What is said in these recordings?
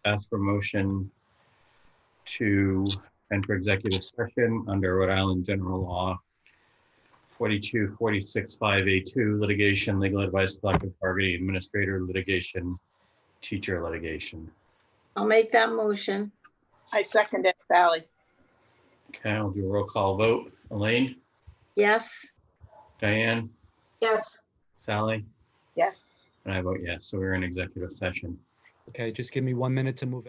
Ask for motion to enter executive session under Rhode Island General Law 42465A2, litigation, legal advice, collective bargaining, administrator litigation, teacher litigation. I'll make that motion. I second it, Sally. Okay, I'll do a roll call vote. Elaine, Yes. Diane, Yes. Sally, Yes. and I vote yes. So we're in executive session. Okay, just give me 1 minute to move.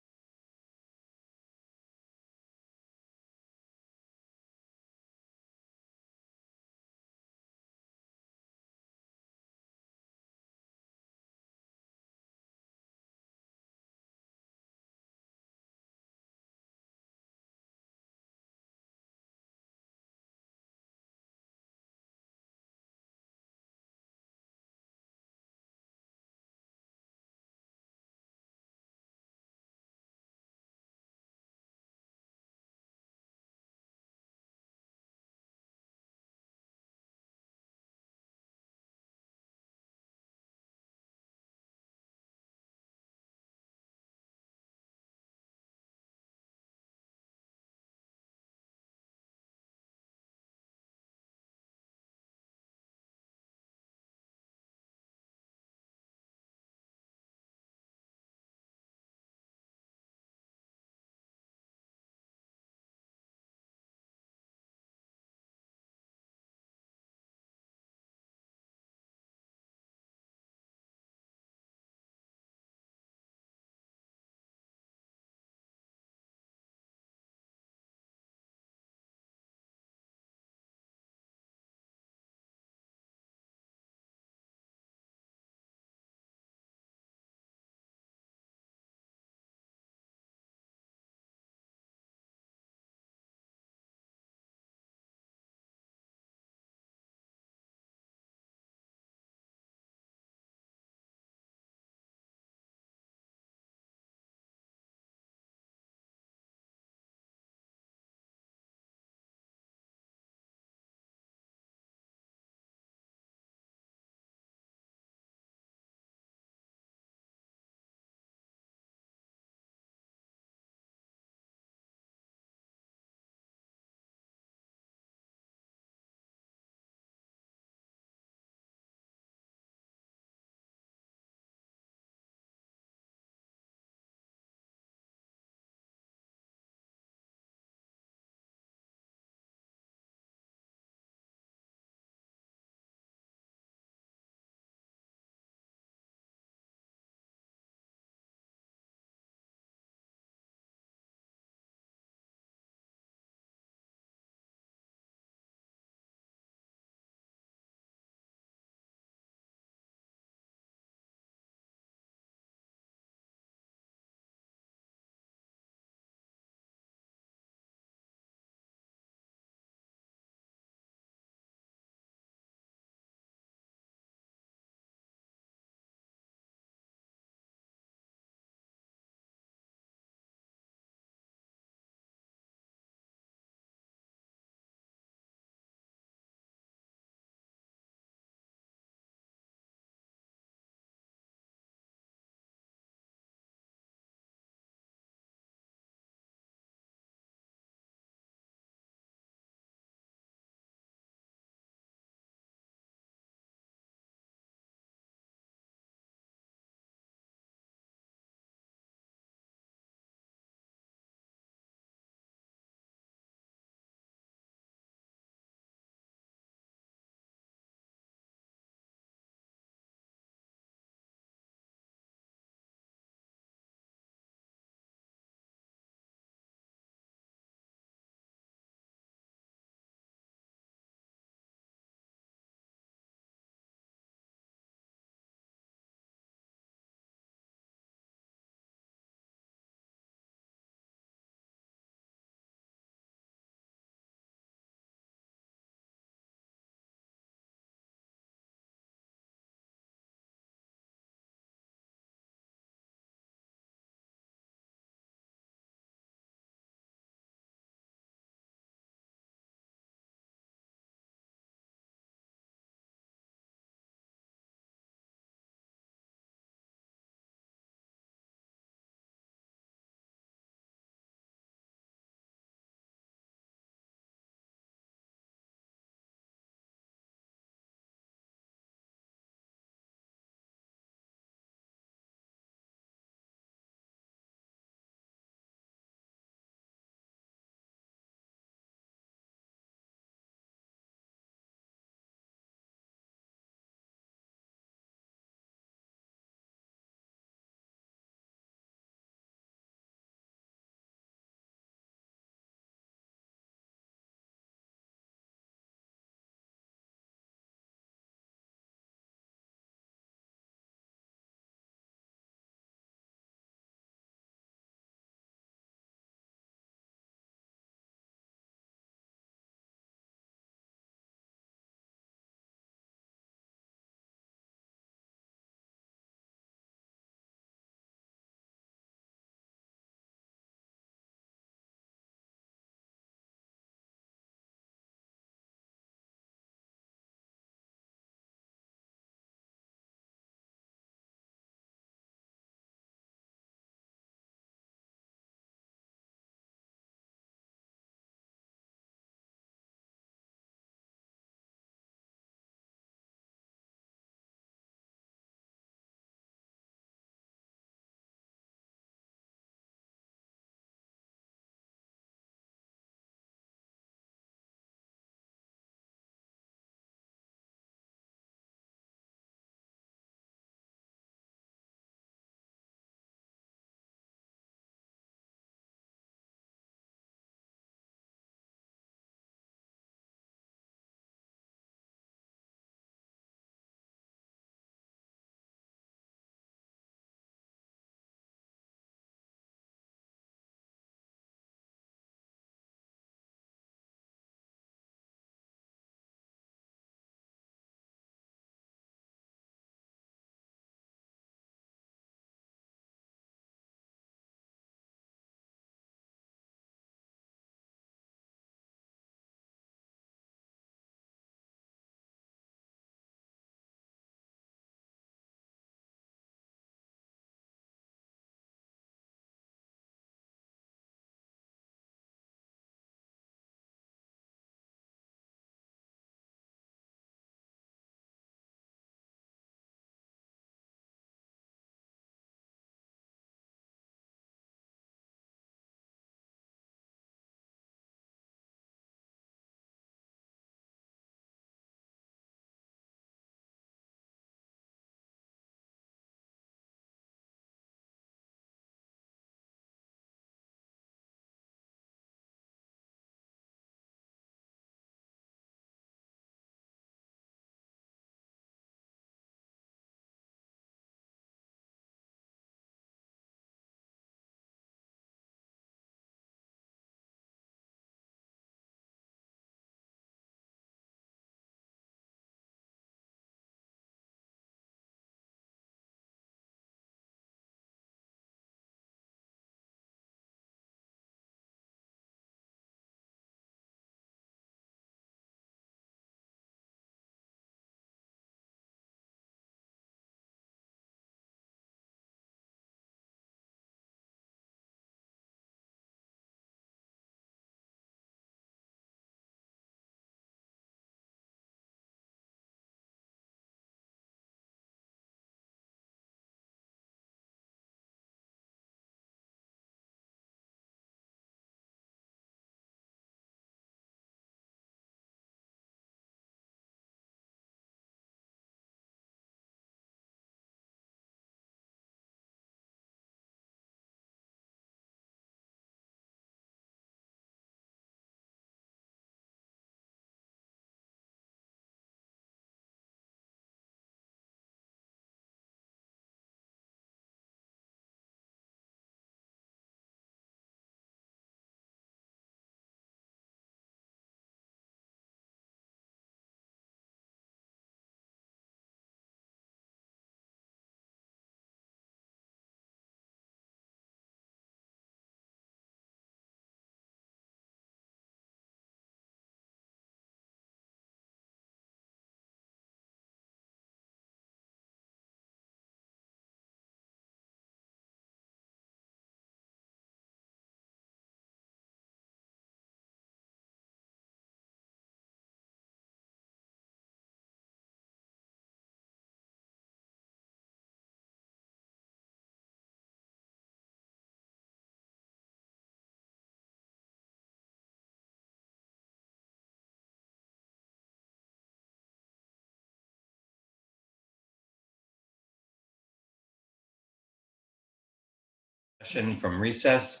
session from recess.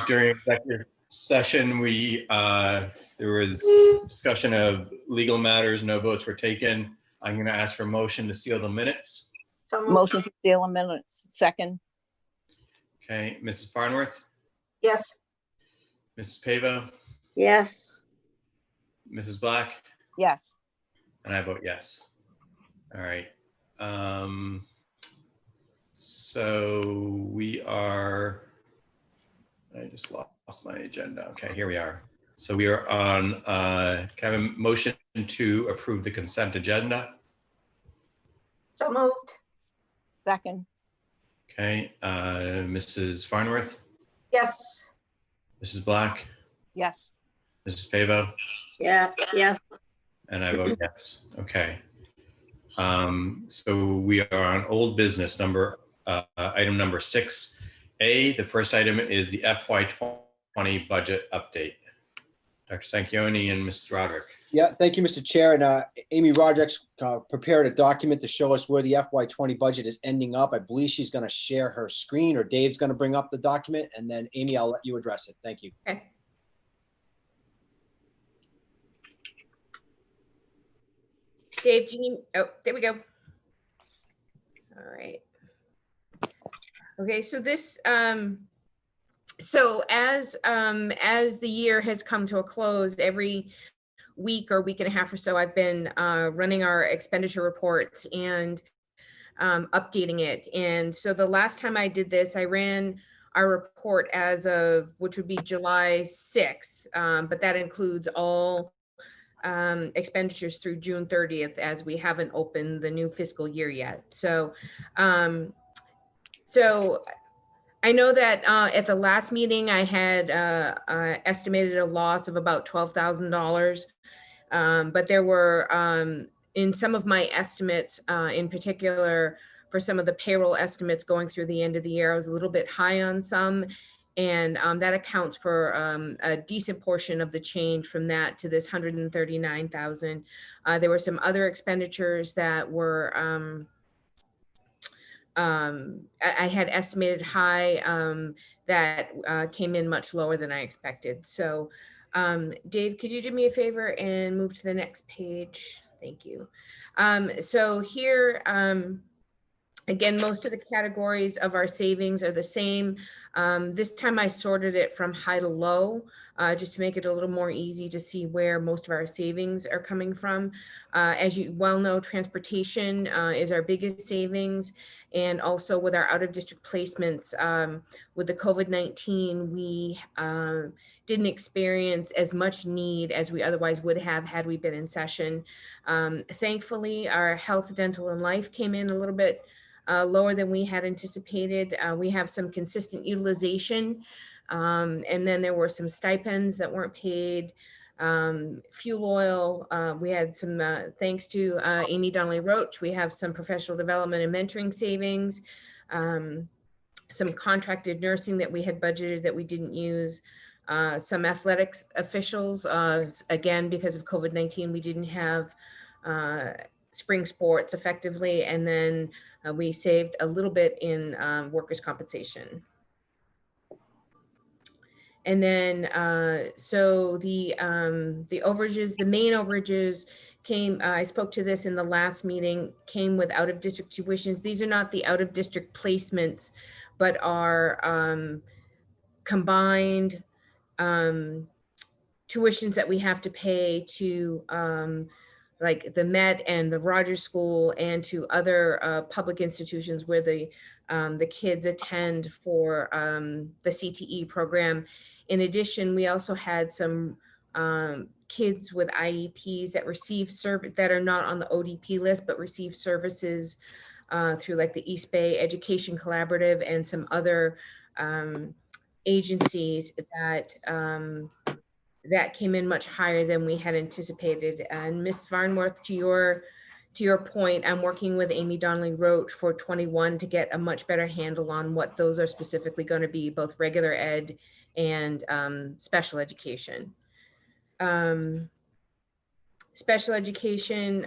During executive session, there was discussion of legal matters. No votes were taken. I'm going to ask for a motion to seal the minutes. So moved. Motion to seal the minutes. Second. Okay, Mrs. Farnworth, Yes. Mrs. Pavo, yes, Mrs. Black, Yes. and I vote yes. All right. So we are, I just lost my agenda. Okay, here we are. So we are on, can I have a motion to approve the consent agenda? So moved. Second. Okay, Mrs. Farnworth, Yes. Mrs. Black, Yes. Mrs. Pavo, yeah, yes, and I vote yes. Okay. So we are on old business item number 6A. The first item is the FY20 budget update. Dr. Sanquioni and Mrs. Roderick. Yeah, thank you, Mr. Chair. And Amy Roderick's prepared a document to show us where the FY20 budget is ending up. I believe she's going to share her screen, or Dave's going to bring up the document. And then, Amy, I'll let you address it. Thank you. Okay. Dave, do you need, oh, there we go. All right. Okay, so this, so as the year has come to a close, every week or week and a half or so, I've been running our expenditure reports and updating it. And so the last time I did this, I ran our report as of, which would be July 6th, but that includes all expenditures through June 30th, as we haven't opened the new fiscal year yet. So, so I know that at the last meeting, I had estimated a loss of about $12,000, but there were, in some of my estimates, in particular, for some of the payroll estimates going through the end of the year, I was a little bit high on some, and that accounts for a decent portion of the change from that to this 139,000. There were some other expenditures that were I had estimated high that came in much lower than I expected. So Dave, could you do me a favor and move to the next page? Thank you. So here, again, most of the categories of our savings are the same. This time I sorted it from high to low, just to make it a little more easy to see where most of our savings are coming from. As you well know, transportation is our biggest savings. And also with our out-of-district placements, with the COVID-19, we didn't experience as much need as we otherwise would have had we been in session. Thankfully, our health, dental, and life came in a little bit lower than we had anticipated. We have some consistent utilization. And then there were some stipends that weren't paid. Fuel oil, we had some, thanks to Amy Donnelly Roach, we have some professional development and mentoring savings, some contracted nursing that we had budgeted that we didn't use, some athletics officials, again, because of COVID-19, we didn't have spring sports effectively, and then we saved a little bit in workers' compensation. And then, so the overages, the main overages came, I spoke to this in the last meeting, came with out-of-district tuitions. These are not the out-of-district placements, but are combined tuitions that we have to pay to like the Met and the Rogers School and to other public institutions where the kids attend for the CTE program. In addition, we also had some kids with IEPs that receive service that are not on the ODP list, but receive services through like the East Bay Education Collaborative and some other agencies that that came in much higher than we had anticipated. And Ms. Farnworth, to your point, I'm working with Amy Donnelly Roach for 21 to get a much better handle on what those are specifically going to be, both regular ed and special education. special education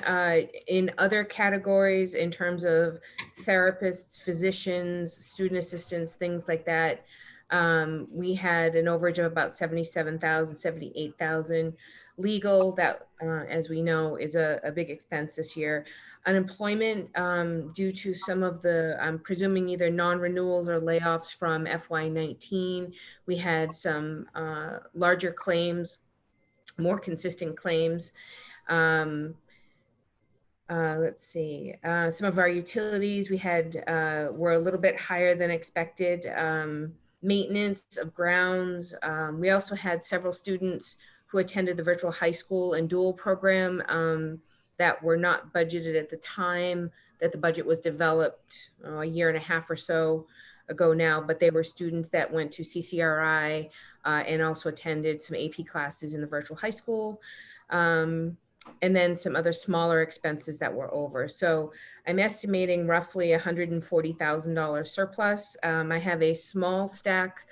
in other categories in terms of therapists, physicians, student assistants, things like that. We had an overage of about 77,000, 78,000. Legal, that as we know is a big expense this year. Unemployment, due to some of the, I'm presuming either non-renewals or layoffs from FY19. We had some larger claims, more consistent claims. Let's see, some of our utilities we had were a little bit higher than expected. Maintenance of grounds. We also had several students who attended the virtual high school and dual program that were not budgeted at the time that the budget was developed a year and a half or so ago now, but they were students that went to CCRI and also attended some AP classes in the virtual high school. And then some other smaller expenses that were over. So I'm estimating roughly $140,000 surplus. I have a small stack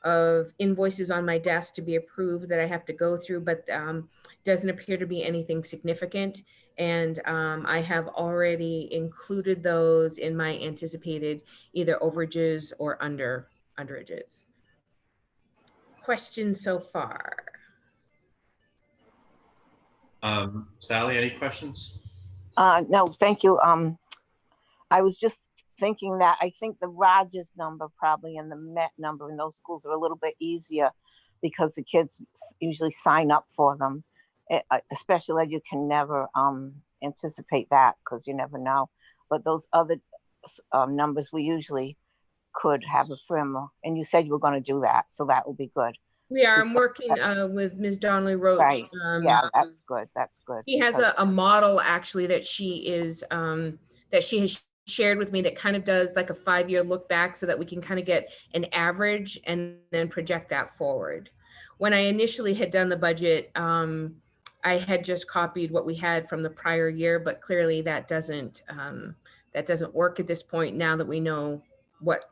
of invoices on my desk to be approved that I have to go through, but doesn't appear to be anything significant. And I have already included those in my anticipated either overages or underages. Questions so far? Sally, any questions? No, thank you. I was just thinking that I think the Rogers number probably and the Met number in those schools are a little bit easier because the kids usually sign up for them. Especially you can never anticipate that because you never know. But those other numbers we usually could have a firmer. And you said you were going to do that, so that will be good. We are. I'm working with Ms. Donnelly Roach. Right. Yeah, that's good. That's good. She has a model actually that she is that she has shared with me that kind of does like a 5-year look back so that we can kind of get an average and then project that forward. When I initially had done the budget, I had just copied what we had from the prior year, but clearly that doesn't work at this point now that we know what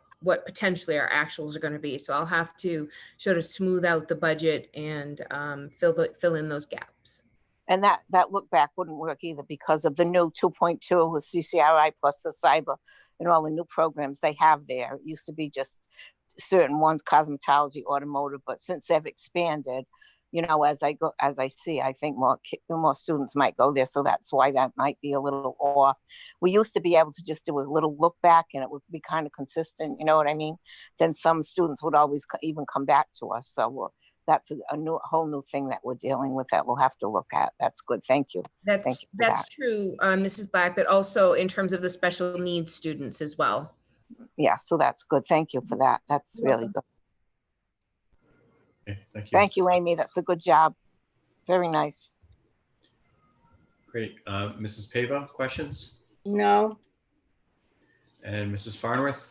potentially our actuals are going to be. So I'll have to sort of smooth out the budget and fill in those gaps. And that look back wouldn't work either because of the new 2.2 with CCRI plus the cyber and all the new programs they have there. It used to be just certain ones, cosmetology, automotive, but since they've expanded, you know, as I see, I think more students might go there. So that's why that might be a little off. We used to be able to just do a little look back and it would be kind of consistent. You know what I mean? Then some students would always even come back to us. So that's a whole new thing that we're dealing with that we'll have to look at. That's good. Thank you. That's true, Mrs. Black, but also in terms of the special needs students as well. Yeah, so that's good. Thank you for that. That's really good. Okay, thank you. Thank you, Amy. That's a good job. Very nice. Great. Mrs. Pavo, questions? No. And Mrs. Farnworth?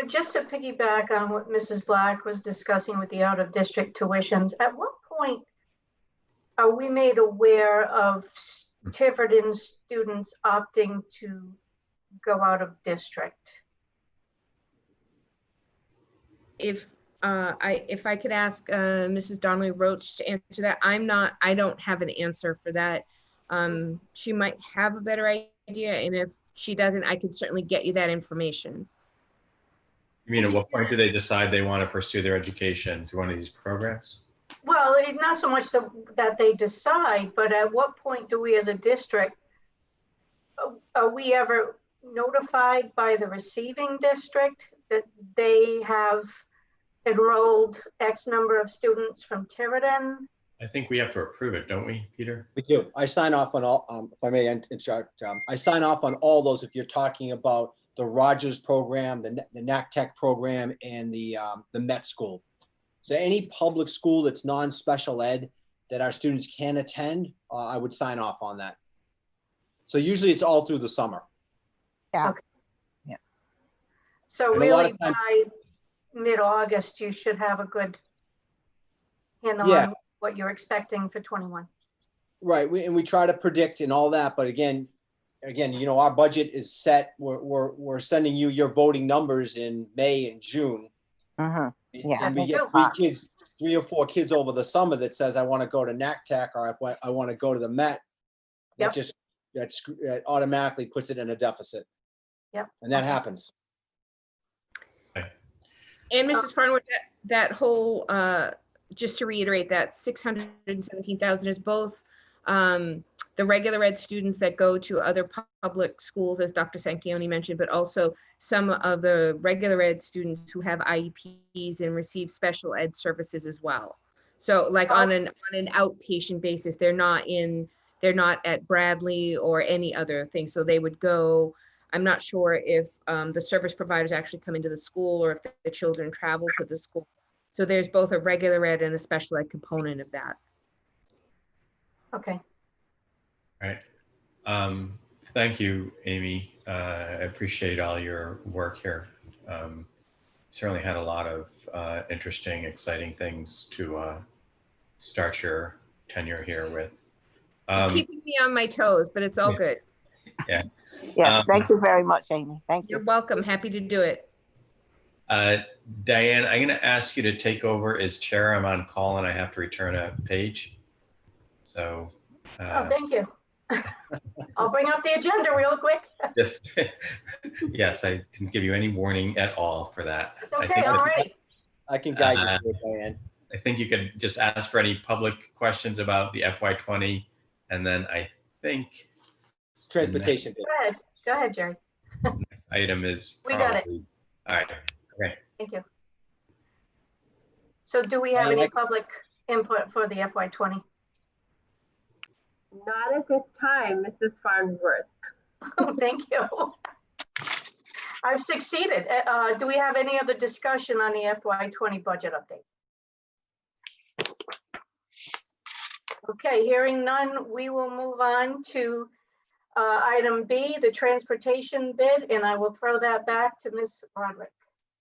Just to piggyback on what Mrs. Black was discussing with the out-of-district tuitions, at what point are we made aware of Tiverton students opting to go out of district? If I could ask Mrs. Donnelly Roach to answer that, I don't have an answer for that. She might have a better idea, and if she doesn't, I could certainly get you that information. You mean at what point do they decide they want to pursue their education through one of these programs? Well, it's not so much that they decide, but at what point do we as a district, are we ever notified by the receiving district that they have enrolled X number of students from Tiverton? I think we have to approve it, don't we, Peter? We do. I sign off on all, if I may interrupt, I sign off on all those if you're talking about the Rogers program, the NACTech program, and the Met school. So any public school that's non-special ed that our students can attend, I would sign off on that. So usually it's all through the summer. Yeah. Okay. Yeah. So And a lot really of times- by mid-August, you should have a good handle Yeah. on what you're expecting for 21. Right, and we try to predict and all that, but again, you know, our budget is set. We're sending you your voting numbers in May and June. Yeah. And we That's get true. 3 or 4 kids over the summer that says, I want to go to NACTech or I want to go to the Met, Yep. that automatically puts it in a deficit. Yep. And that happens. And Mrs. Farnworth, that whole, just to reiterate, that 617,000 is both the regular ed students that go to other public schools, as Dr. Sanquioni mentioned, but also some of the regular ed students who have IEPs and receive special ed services as well. So like on an outpatient basis, they're not at Bradley or any other thing. So they would go, I'm not sure if the service providers actually come into the school or if the children travel to the school. So there's both a regular ed and a special ed component of that. Okay. All right. Thank you, Amy. I appreciate all your work here. Certainly had a lot of interesting, exciting things to start your tenure here with. You're keeping me on my toes, but it's all good. Yeah. Yes, thank you very much, Amy. Thank you. You're welcome. Happy to do it. Diane, I'm going to ask you to take over as chair. I'm on call and I have to return a page. So. Oh, thank you. I'll bring up the agenda real quick. Yes, I didn't give you any warning at all for that. It's okay, I'm ready. I can guide you through it, Diane. I think you could just ask for any public questions about the FY20, and then I think It's transportation. Go ahead, Jerry. next item is We got it. probably, all right, okay. Thank you. So do we have any public input for the FY20? Not at this time, Mrs. Farnsworth. Thank you. I've succeeded. Do we have any other discussion on the FY20 budget update? Okay, hearing none, we will move on to item B, the transportation bid, and I will throw that back to Ms. Roderick.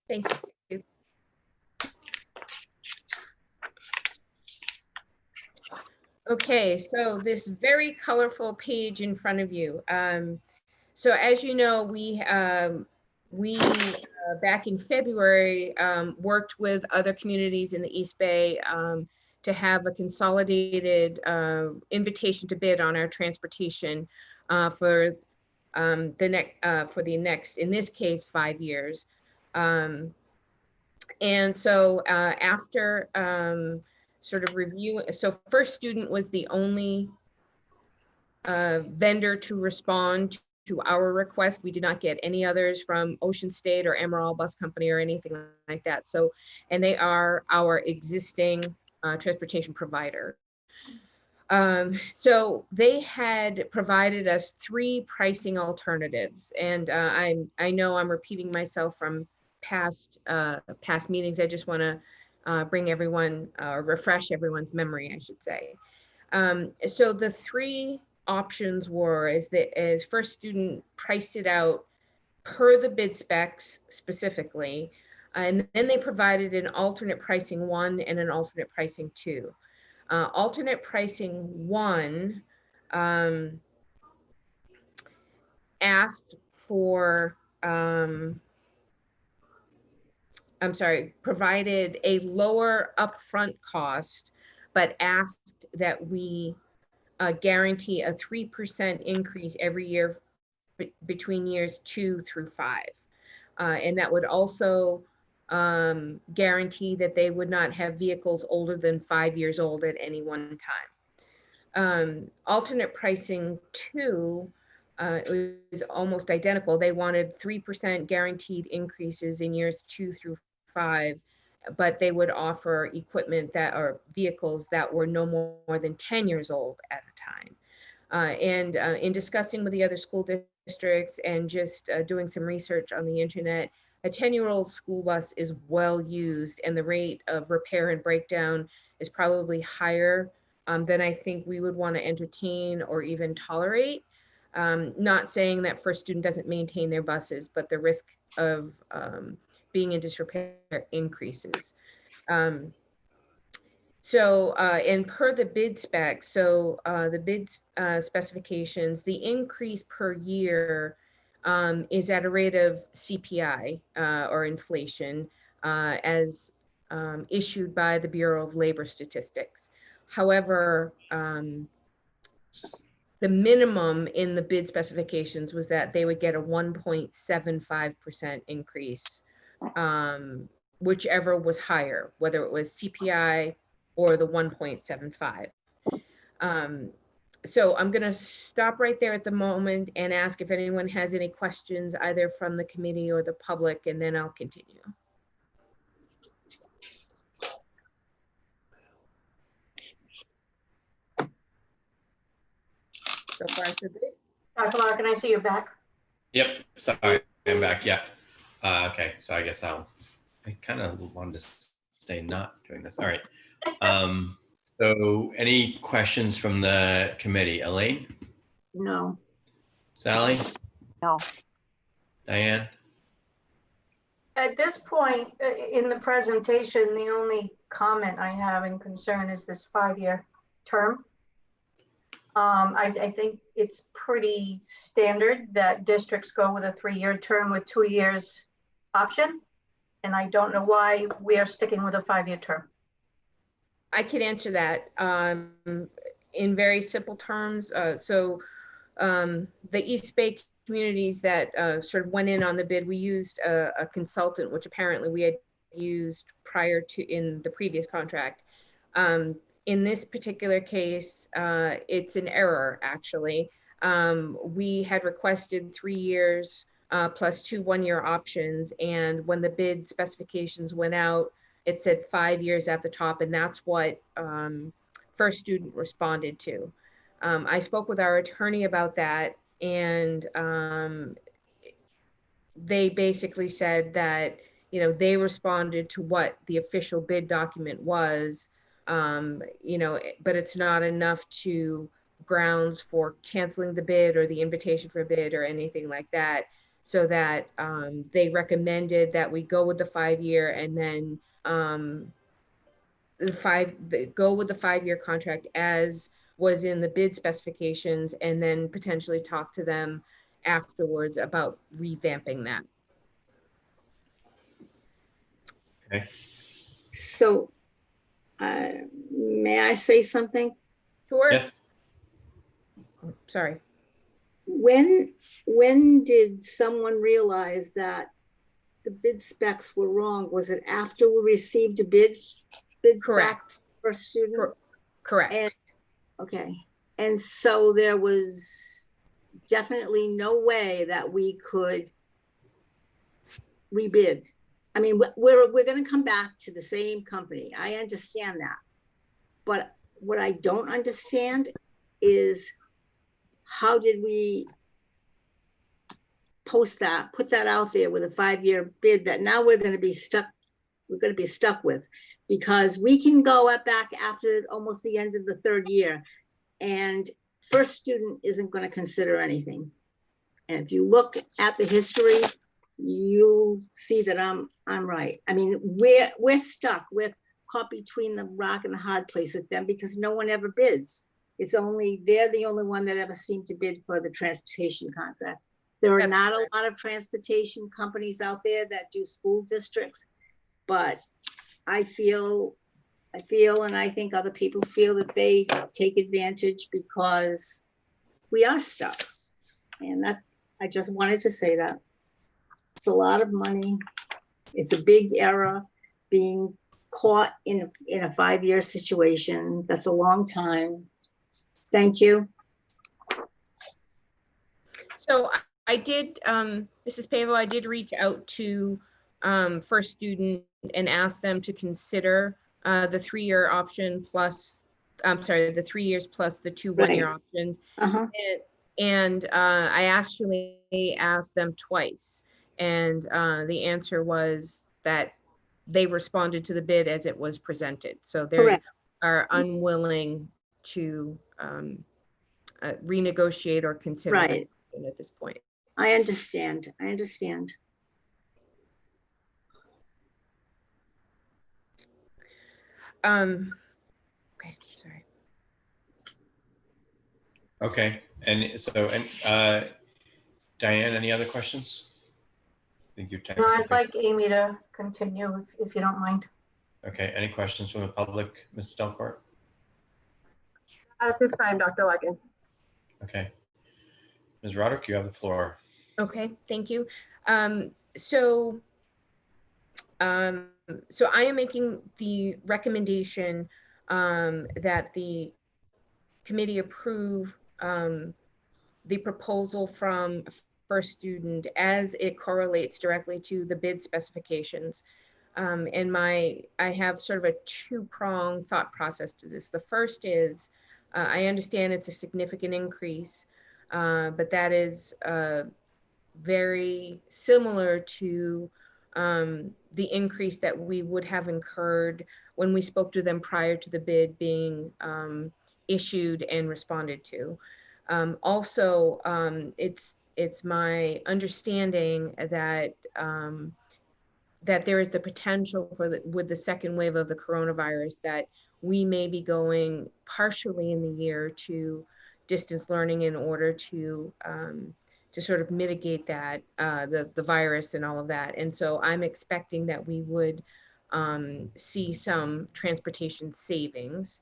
Thank you. Okay, so this very colorful page in front of you. So as you know, we back in February worked with other communities in the East Bay to have a consolidated invitation to bid on our transportation for the next, in this case, 5 years. And so after sort of review, so First Student was the only vendor to respond to our request. We did not get any others from Ocean State or Emerald Bus Company or anything like that. So, and they are our existing transportation provider. So they had provided us 3 pricing alternatives, and I know I'm repeating myself from past meetings. I just want to bring everyone, refresh everyone's memory, I should say. So the 3 options were, as First Student priced it out per the bid specs specifically, and then they provided an alternate pricing 1 and an alternate pricing 2. Alternate pricing 1 asked for, provided a lower upfront cost, but asked that we guarantee a 3% increase every year between years 2 through 5. And that would also guarantee that they would not have vehicles older than 5 years old at any one time. Alternate pricing 2 was almost identical. They wanted 3% guaranteed increases in years 2 through 5, but they would offer equipment that are vehicles that were no more than 10 years old at a time. And in discussing with the other school districts and just doing some research on the internet, a 10-year-old school bus is well used, and the rate of repair and breakdown is probably higher than I think we would want to entertain or even tolerate. Not saying that First Student doesn't maintain their buses, but the risk of being in disrepair increases. And per the bid specs, so the bid specifications, the increase per year is at a rate of CPI or inflation, as issued by the Bureau of Labor Statistics. However, the minimum in the bid specifications was that they would get a 1.75% increase, whichever was higher, whether it was CPI or the 1.75. So I'm going to stop right there at the moment and ask if anyone has any questions, either from the committee or the public, and then I'll continue. So far, so good. Dr. Lara, can I see you back? Yep, sorry, I'm back, yeah. Okay, so I guess I kind of wanted to stay not doing this. All right. So any questions from the committee? Elaine? No. Sally? No. Diane? At this point in the presentation, the only comment I have in concern is this 5-year term. I think it's pretty standard that districts go with a 3-year term with 2 years option. And I don't know why we are sticking with a 5-year term. I can answer that in very simple terms. The East Bay communities that sort of went in on the bid, we used a consultant, which apparently we had used prior to in the previous contract. In this particular case, it's an error, actually. We had requested 3 years plus 2 1-year options. And when the bid specifications went out, it said 5 years at the top, and that's what First Student responded to. I spoke with our attorney about that, and they basically said that, you know, they responded to what the official bid document was, you know, but it's not enough to grounds for canceling the bid or the invitation for a bid or anything like that. So that they recommended that we go with the 5-year, and then go with the 5-year contract as was in the bid specifications, and then potentially talk to them afterwards about revamping that. Okay. So, may I say something? Sure. Yes. Oh, sorry. When did someone realize that the bid specs were wrong? Was it after we received a bid Correct. spec for a student? Correct. And, okay. And so there was definitely no way that we could rebid. I mean, we're going to come back to the same company. I understand that. But what I don't understand is, how did we put that out there with a 5-year bid that now we're going to be stuck with? Because we can go back after almost the end of the 3rd year, and First Student isn't going to consider anything. And if you look at the history, you'll see that I'm right. I mean, we're stuck. We're caught between the rock and the hard place with them, because no one ever bids. They're the only one that ever seemed to bid for the transportation contract. There are not a lot of transportation companies out there that do school districts, but I feel, and I think other people feel, that they take advantage because we are stuck. And that, I just wanted to say that. It's a lot of money. It's a big error being caught in a 5-year situation. That's a long time. Thank you. So I did, Mrs. Pavo, I did reach out to First Student and ask them to consider the 3-year option plus, I'm sorry, the 3 years plus the 2 1-year options. And I actually asked them twice. And the answer was that they responded to the bid as it was presented. So they are unwilling to renegotiate or consider it at this point. I understand. Okay, sorry. Okay, and so, Diane, any other questions? I think you're No, I'd like Amy to continue if you don't mind. Okay, any questions from the public, Ms. Delcourt? At this time, Dr. Larkin. Okay. Ms. Roderick, you have the floor. Okay, thank you. So I am making the recommendation that the committee approve the proposal from First Student as it correlates directly to the bid specifications. And I have sort of a two-pronged thought process to this. The first is, I understand it's a significant increase, but that is very similar to the increase that we would have incurred when we spoke to them prior to the bid being issued and responded to. Also, it's my understanding that that there is the potential for with the second wave of the coronavirus that we may be going partially in the year to distance learning in order to sort of mitigate that the virus and all of that. And so I'm expecting that we would see some transportation savings.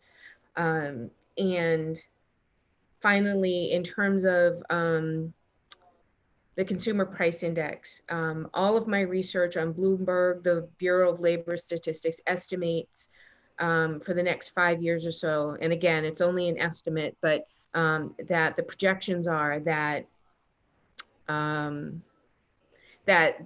And finally, in terms of the consumer price index, all of my research on Bloomberg, the Bureau of Labor Statistics estimates for the next 5 years or so, and again, it's only an estimate, but that the projections are that that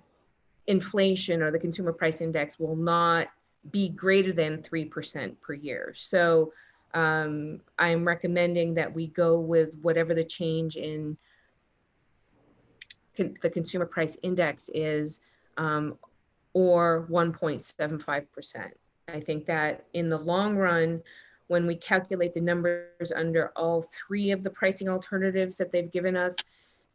inflation or the consumer price index will not be greater than 3% per year. So I'm recommending that we go with whatever the change in the consumer price index is, or 1.75%. I think that in the long run, when we calculate the numbers under all three of the pricing alternatives that they've given us,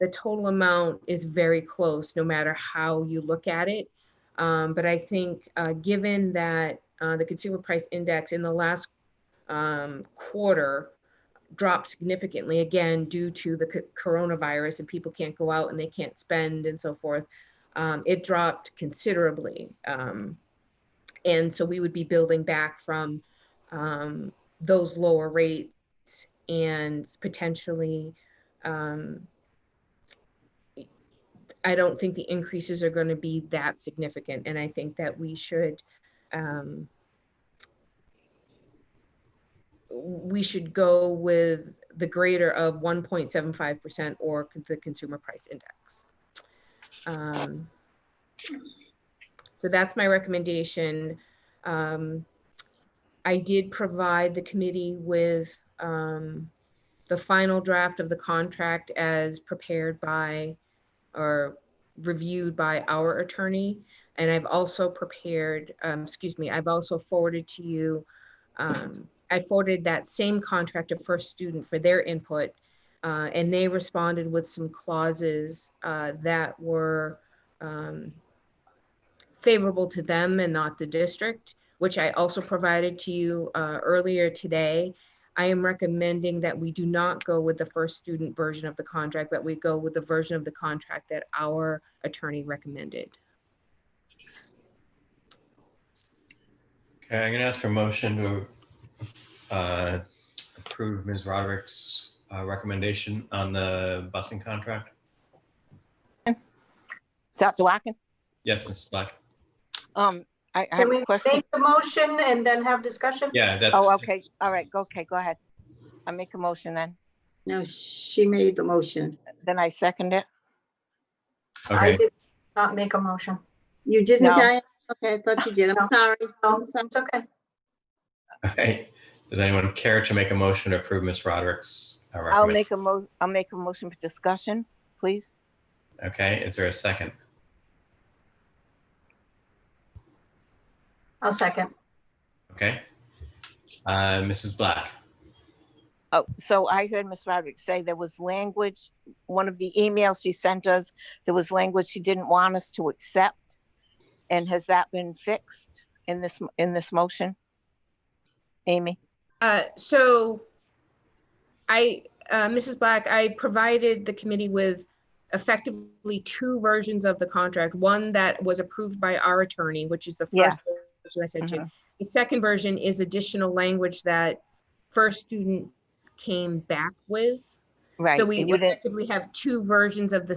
the total amount is very close, no matter how you look at it. But I think given that the consumer price index in the last quarter dropped significantly, again, due to the coronavirus and people can't go out and they can't spend and so forth, it dropped considerably. And so we would be building back from those lower rates and potentially, I don't think the increases are going to be that significant. And I think that we should go with the greater of 1.75% or the consumer price index. So that's my recommendation. I did provide the committee with the final draft of the contract as prepared by or reviewed by our attorney. And I've also prepared, I've also forwarded to you, I forwarded that same contract to First Student for their input, and they responded with some clauses that were favorable to them and not the district, which I also provided to you earlier today. I am recommending that we do not go with the First Student version of the contract, but we go with the version of the contract that our attorney recommended. Okay, I'm going to ask for a motion to approve Ms. Roderick's recommendation on the busing contract. Dr. Larkin? Yes, Mrs. Black. I Can have a we question. make the motion and then have discussion? Yeah, that's. Oh, okay. All right. Okay, go ahead. I make a motion then. No, she made the motion. Then I second it. I Okay. did not make a motion. You didn't, No. Diane? Okay, I thought you did. I'm No. sorry. No, I'm sorry. it's okay. Okay. Does anyone care to make a motion to approve Ms. Roderick's I'll recommendation? make a motion for discussion, please. Okay, is there a second? I'll second. Okay. Mrs. Black. Oh, so I heard Ms. Roderick say there was language, one of the emails she sent us, there was language she didn't want us to accept. And has that been fixed in this motion? Amy? So Mrs. Black, I provided the committee with effectively two versions of the contract. One that was approved by our attorney, which is the first Yes. version I sent you. The second version is additional language that first student came back with. Right. So we and you didn't, effectively have two versions of the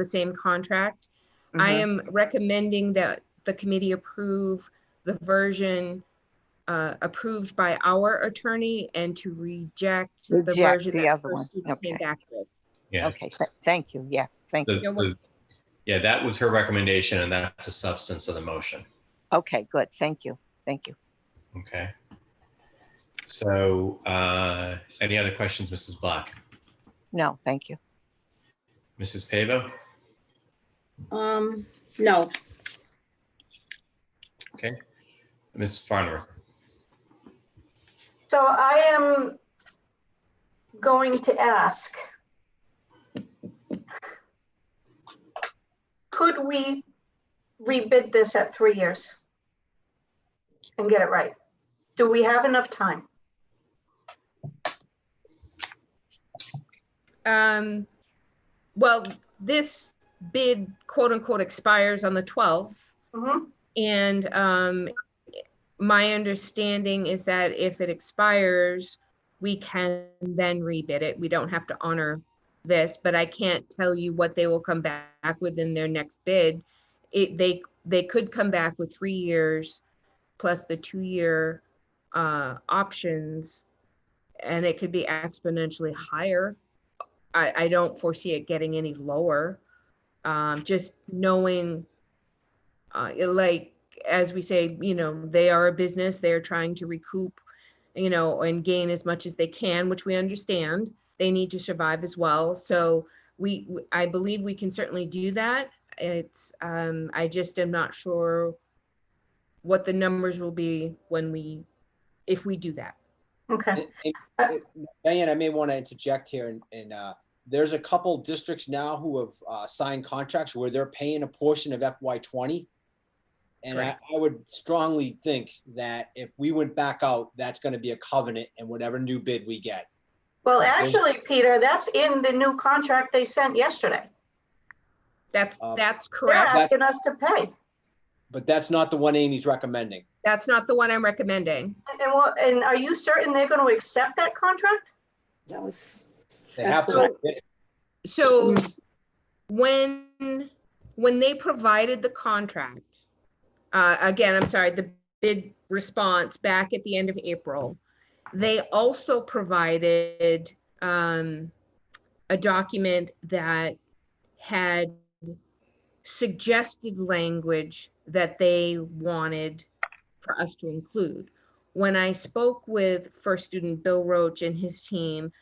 same contract. I mhm. am recommending that the committee approve the version approved by our attorney and to reject the Reject version the that other one. first student came Okay. back with. Yeah. Okay, thank you. Yes, thank you. The- You're welcome. yeah, that was her recommendation, and that's the substance of the motion. Okay, good. Thank you. Thank you. Okay. So, any other questions, Mrs. Black? No, thank you. Mrs. Pavo? No, Okay. Mrs. Farnworth? So I am going to ask, could we rebid this at 3 years and get it right? Do we have enough time? Well, this bid, quote unquote, expires on the 12th. Mhm. And my understanding is that if it expires, we can then rebid it. We don't have to honor this, but I can't tell you what they will come back with in their next bid. They could come back with 3 years plus the 2-year options, and it could be exponentially higher. I don't foresee it getting any lower. Just knowing, like, as we say, they are a business, they're trying to recoup, and gain as much as they can, which we understand. They need to survive as well. So I believe we can certainly do that. I just am not sure what the numbers will be if we do that. Okay. Diane, I may want to interject here, and there's a couple districts now who have signed contracts where they're paying a portion of FY20. And I would strongly think that if we went back out, that's going to be a covenant in whatever new bid we get. Well, actually, Peter, that's in the new contract they sent yesterday. That's They're correct. asking us to pay. But that's not the one Amy's recommending. That's not the one I'm recommending. And are you certain they're going to accept that contract? that was, They have That's to. So when they provided the contract, again, I'm sorry, the bid response back at the end of April, they also provided a document that had suggested language that they wanted for us to include. When I spoke with first student Bill Roach and his team,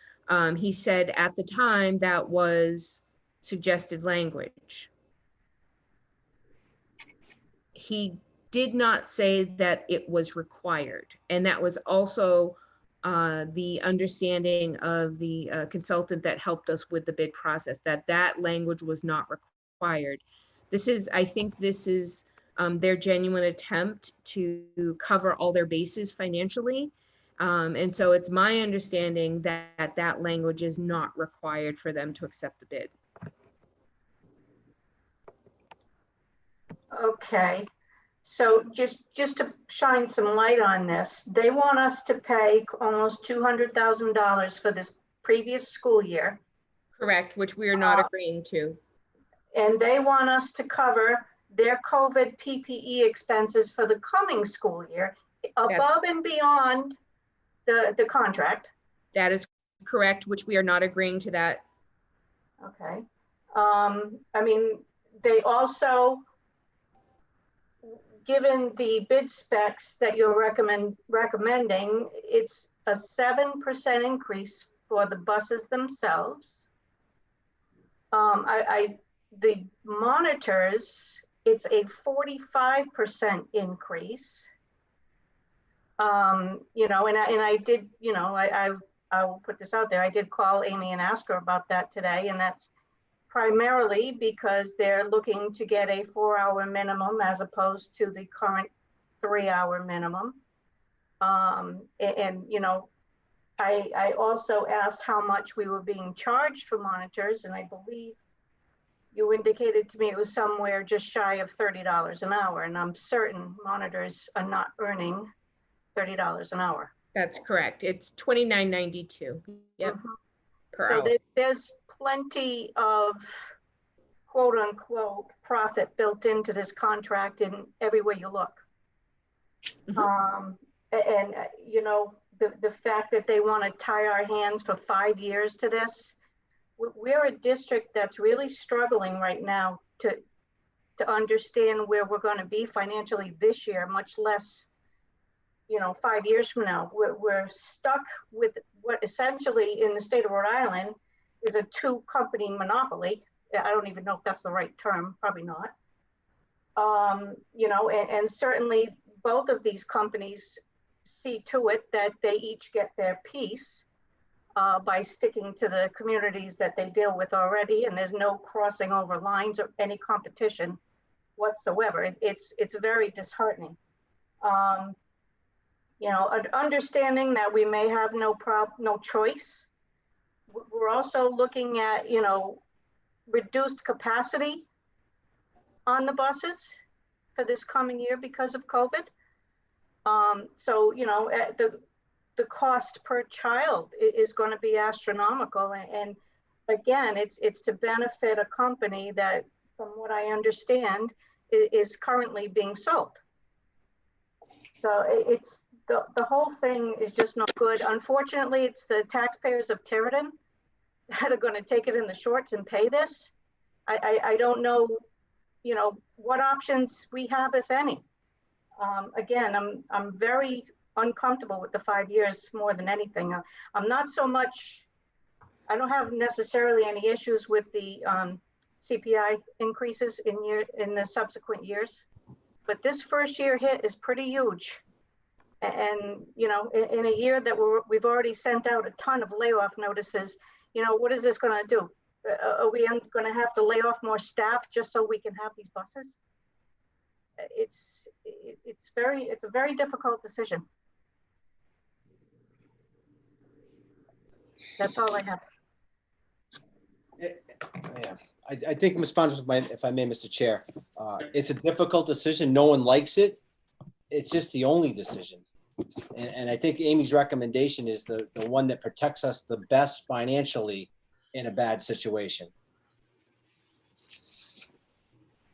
he said at the time that was suggested language. He did not say that it was required. And that was also the understanding of the consultant that helped us with the bid process, that language was not required. I think this is their genuine attempt to cover all their bases financially. And so it's my understanding that language is not required for them to accept the bid. Okay. So just to shine some light on this, they want us to pay almost $200,000 for this previous school year. Correct, which we are not agreeing to. And they want us to cover their COVID PPE expenses for the coming school year above and beyond the contract. That is correct, which we are not agreeing to that. Okay. I mean, they also, given the bid specs that you're recommending, it's a 7% increase for the buses themselves. The monitors, it's a 45% increase. And I did, I will put this out there. I did call Amy and ask her about that today, and that's primarily because they're looking to get a 4-hour minimum as opposed to the current 3-hour minimum. I also asked how much we were being charged for monitors, and I believe you indicated to me it was somewhere just shy of $30 an hour, and I'm certain monitors are not earning $30 an hour. That's correct. It's $29.92. Yep, Mhm. per So hour. there's plenty of quote unquote profit built into this contract in everywhere you look. Mhm. You know, the fact that they want to tie our hands for 5 years to this, we're a district that's really struggling right now to understand where we're going to be financially this year, much less, you know, 5 years from now. We're stuck with what essentially in the state of Rhode Island is a 2-company monopoly. I don't even know if that's the right term, probably not. You know, and certainly both of these companies see to it that they each get their piece by sticking to the communities that they deal with already, and there's no crossing over lines or any competition whatsoever. It's very disheartening. You know, understanding that we may have no choice. We're also looking at, you know, reduced capacity on the buses for this coming year because of COVID. So, you know, the cost per child is going to be astronomical. And again, it's to benefit a company that, from what I understand, is currently being sold. So it's the whole thing is just not good. Unfortunately, it's the taxpayers of Tiverton that are going to take it in the shorts and pay this. I don't know, you know, what options we have, if any. Again, I'm very uncomfortable with the 5 years more than anything. I'm not so much, I don't have necessarily any issues with the CPI increases in the subsequent years, but this first year hit is pretty huge. And you know, in a year that we've already sent out a ton of layoff notices, you know, what is this going to do? Are we going to have to lay off more staff just so we can have these buses? It's a very difficult decision. That's all I have. Yeah, I think Ms. Fons, if I may, Mr. Chair, it's a difficult decision. No one likes it. It's just the only decision. And I think Amy's recommendation is the one that protects us the best financially in a bad situation.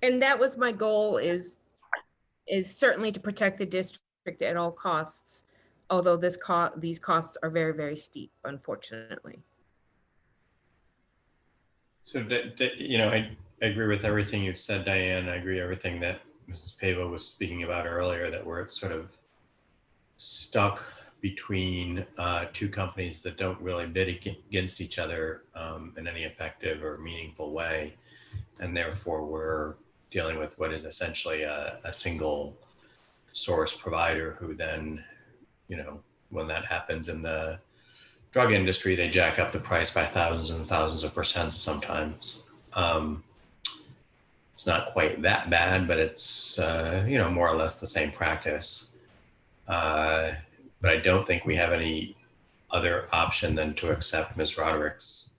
And that was my goal, is certainly to protect the district at all costs, although these costs are very, very steep, unfortunately. So, you know, I agree with everything you've said, Diane. I agree everything that Mrs. Pava was speaking about earlier, that we're sort of stuck between 2 companies that don't really bid against each other in any effective or meaningful way. And therefore, we're dealing with what is essentially a single source provider who then, you know, when that happens in the drug industry, they jack up the price by thousands and thousands of percent sometimes. It's not quite that bad, but it's, you know, more or less the same practice. But I don't think we have any other option than to accept Ms. Roderick's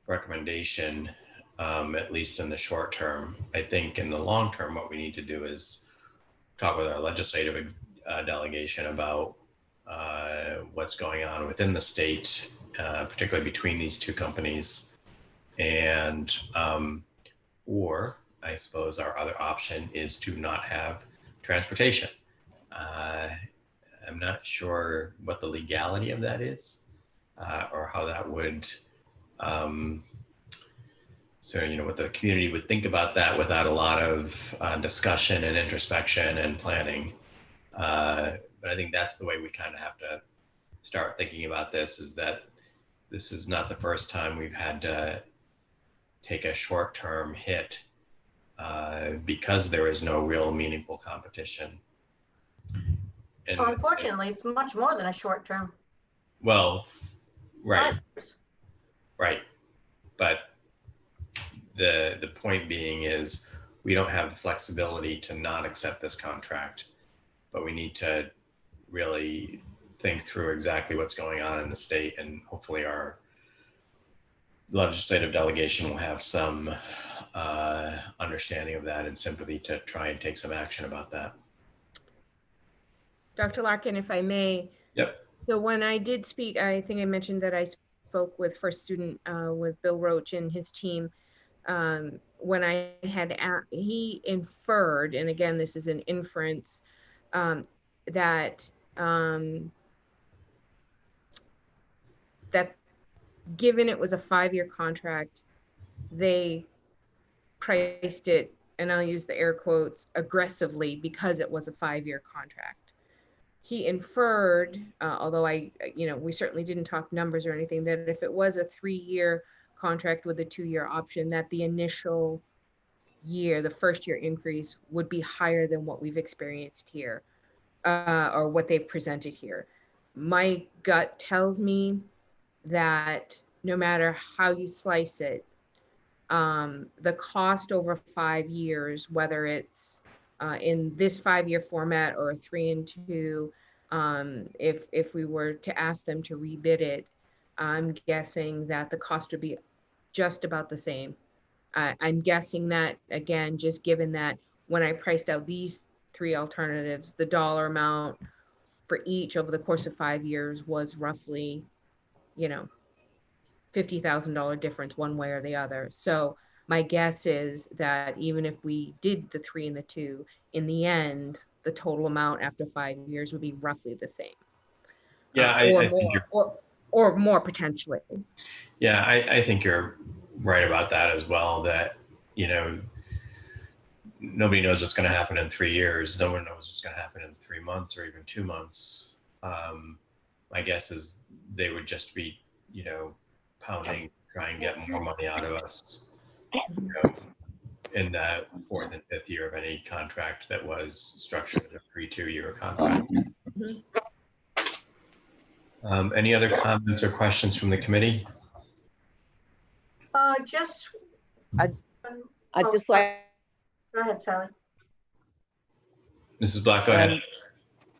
recommendation, at least in the short term. I think in the long term, what we need to do is talk with our legislative delegation about what's going on within the state, particularly between these 2 companies. And, or I suppose our other option is to not have transportation. I'm not sure what the legality of that is, or how that would, so, you know, what the community would think about that without a lot of discussion and introspection and planning. But I think that's the way we kind of have to start thinking about this, is that this is not the first time we've had to take a short-term hit because there is no real meaningful competition. And, Unfortunately, it's much more than a short term. Well, right, 5 years. right. But the point being is we don't have the flexibility to not accept this contract, but we need to really think through exactly what's going on in the state, and hopefully our legislative delegation will have some understanding of that and sympathy to try and take some action about that. Dr. Larkin, if I may. Yep. So when I did speak, I think I mentioned that I spoke with first student with Bill Roach and his team. When I had, he inferred, and again, this is an inference, that that given it was a 5-year contract, they priced it, and I'll use the air quotes, aggressively because it was a 5-year contract. He inferred, although we certainly didn't talk numbers or anything, that if it was a 3-year contract with a 2-year option, that the initial year, the first year increase would be higher than what we've experienced here, or what they've presented here. My gut tells me that no matter how you slice it, the cost over 5 years, whether it's in this 5-year format or a 3 and 2, if we were to ask them to rebid it, I'm guessing that the cost would be just about the same. I'm guessing that, again, just given that when I priced out these 3 alternatives, the dollar amount for each over the course of 5 years was roughly, $50,000 difference one way or the other. So my guess is that even if we did the 3 and the 2, in the end, the total amount after 5 years would be roughly the same. Yeah, or I think more, or more potentially. Yeah, I think you're right about that as well. That nobody knows what's going to happen in 3 years. No one knows what's going to happen in 3 months or even 2 months. My guess is they would just be, pounding, try and get more money out of us in the 4th and 5th year of any contract that was structured as a 3-2-year contract. Any other comments or questions from the committee? I'd just like. Go ahead, Sally. Mrs. Black, go ahead.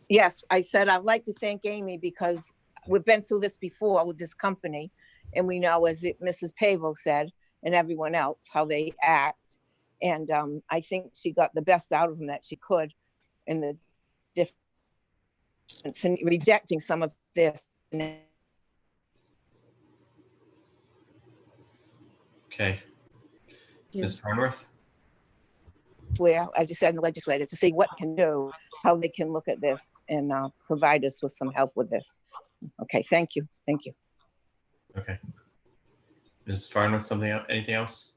Yes, I said I'd like to thank Amy because we've been through this before with this company, and we know, as Mrs. Pavo said, and everyone else, how they act. And I think she got the best out of them that she could in the difference in rejecting some of this. Okay. Ms. Farnworth? Where, as you said, in the legislature, to see what can do, how they can look at this and provide us with some help with this. Okay, thank you. Thank you. Okay. Mrs. Farnworth, anything else?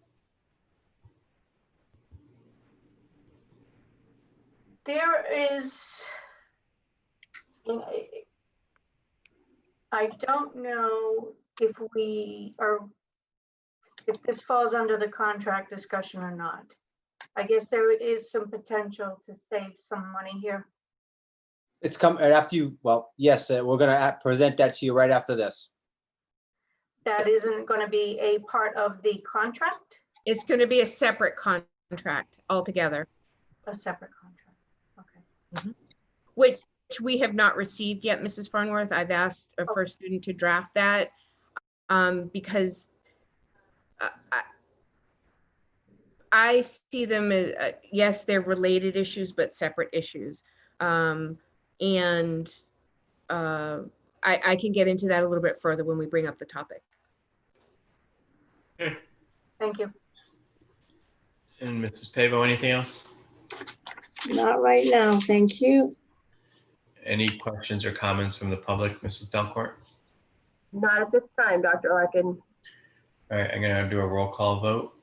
There is, I don't know if this falls under the contract discussion or not. I guess there is some potential to save some money here. It's come right after you. Well, yes, we're going to present that to you right after this. That isn't going to be a part of the contract? It's going to be a separate contract altogether. A separate contract. Okay. Which we have not received yet, Mrs. Farnworth. I've asked a first student to draft that because I see them as, yes, they're related issues, but separate issues. I can get into that a little bit further when we bring up the topic. Thank you. And Mrs. Pavo, anything else? Not right now, thank you. Any questions or comments from the public, Mrs. Delcourt? Not at this time, Dr. Larkin. All right, I'm going to do a roll call vote.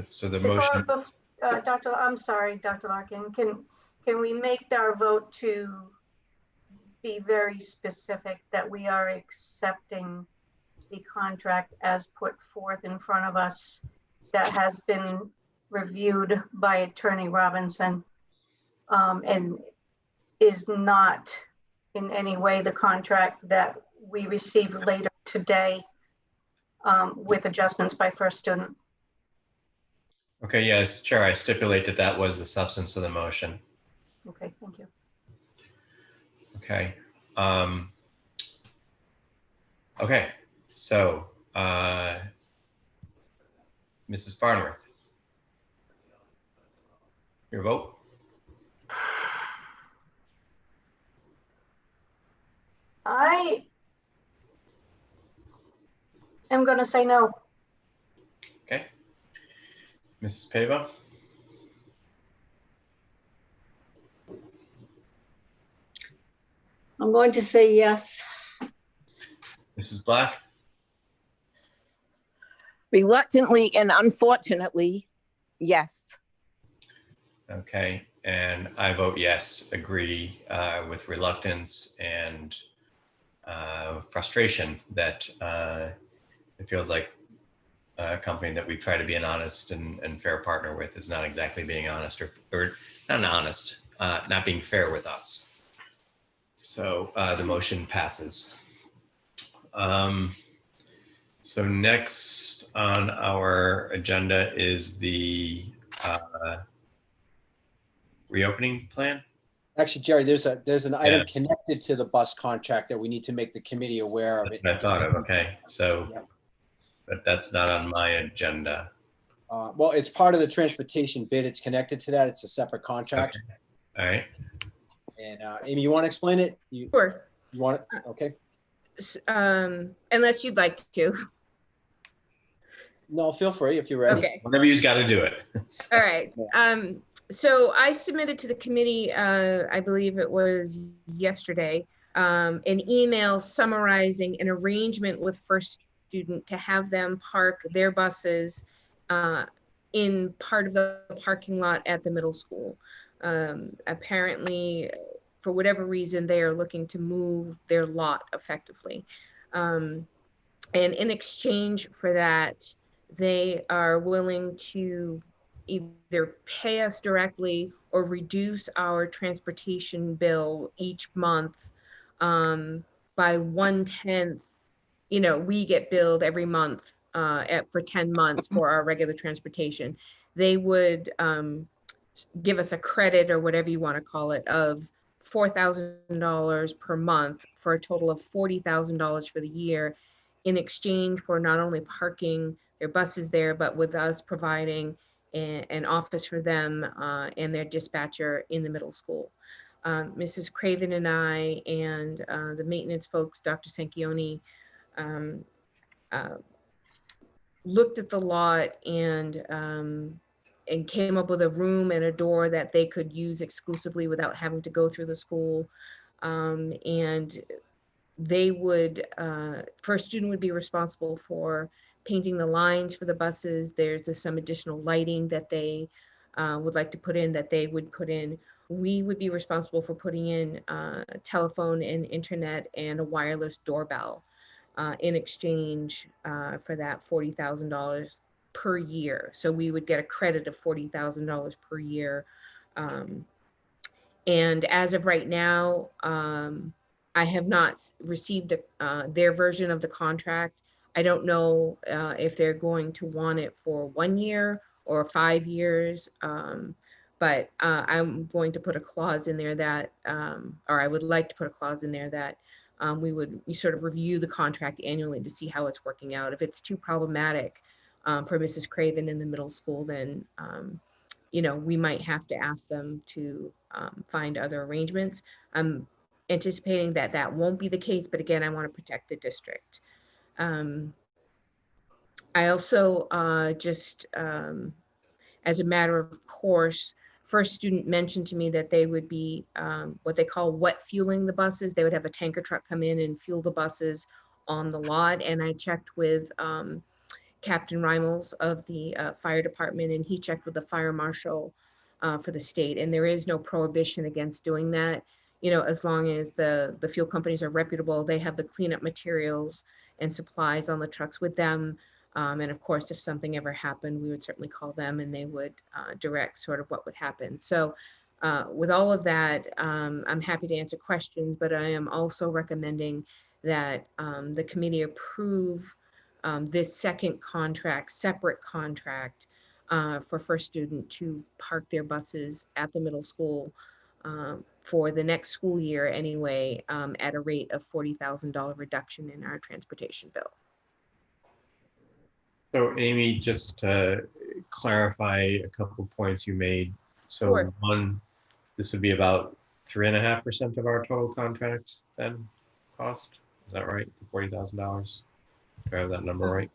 So the motion. I'm sorry, Dr. Larkin. Can we make our vote to be very specific that we are accepting the contract as put forth in front of us that has been reviewed by Attorney Robinson and is not in any way the contract that we received later today with adjustments by first student? Okay, yes, Chair, I stipulate that that was the substance of the motion. Okay, thank you. Okay. Okay, so Mrs. Farnworth, your vote? I'm going to say no. Okay. Mrs. Pavo? I'm going to say yes. Mrs. Black? Reluctantly and unfortunately, yes. Okay, and I vote yes, agree with reluctance and frustration that it feels like a company that we try to be an honest and fair partner with is not exactly being honest or not honest, not being fair with us. So the motion passes. So next on our agenda is the reopening plan. Actually, Jerry, there's an item Yeah. connected to the bus contract that we need to make the committee aware of. That's what I thought of. Okay, so, Yeah. but that's not on my agenda. Well, it's part of the transportation bid. It's connected to that. It's a separate contract. Okay. All right. And Amy, you want to explain it? Sure. You want it? Okay. Unless you'd like to. No, feel free if you're ready. Okay. Whenever you've got to do it. All right. So I submitted to the committee, I believe it was yesterday, an email summarizing an arrangement with First Student to have them park their buses in part of the parking lot at the middle school. Apparently, for whatever reason, they are looking to move their lot effectively. And in exchange for that, they are willing to either pay us directly or reduce our transportation bill each month by 1/10. You know, we get billed every month for 10 months for our regular transportation. They would give us a credit or whatever you want to call it of $4,000 per month for a total of $40,000 for the year in exchange for not only parking their buses there, but with us providing an office for them and their dispatcher in the middle school. Mrs. Craven and I and the maintenance folks, Dr. Sanchioni, looked at the lot and came up with a room and a door that they could use exclusively without having to go through the school. And they would, First Student would be responsible for painting the lines for the buses. There's some additional lighting that they would like to put in that they would put in. We would be responsible for putting in telephone and internet and a wireless doorbell in exchange for that $40,000 per year. So we would get a credit of $40,000 per year. And as of right now, I have not received their version of the contract. I don't know if they're going to want it for 1 year or 5 years. But I'm going to put a clause in there that, or I would like to put a clause in there that we sort of review the contract annually to see how it's working out. If it's too problematic for Mrs. Craven in the middle school, then you know, we might have to ask them to find other arrangements. I'm anticipating that that won't be the case, but again, I want to protect the district. I also just as a matter of course, First Student mentioned to me that they would be what they call wet fueling the buses. They would have a tanker truck come in and fuel the buses on the lot. And I checked with Captain Reimels of the fire department, and he checked with the fire marshal for the state. And there is no prohibition against doing that. You know, as long as the fuel companies are reputable, they have the cleanup materials and supplies on the trucks with them. And of course, if something ever happened, we would certainly call them and they would direct sort of what would happen. So with all of that, I'm happy to answer questions, but I am also recommending that the committee approve this second contract, separate contract for First Student to park their buses at the middle school for the next school year anyway, at a rate of $40,000 reduction in our transportation bill. So Amy, just to clarify a couple points you made. So Sure. One, this would be about 3.5% of our total contract then cost. Is that right? The $40,000. Do I have that number right?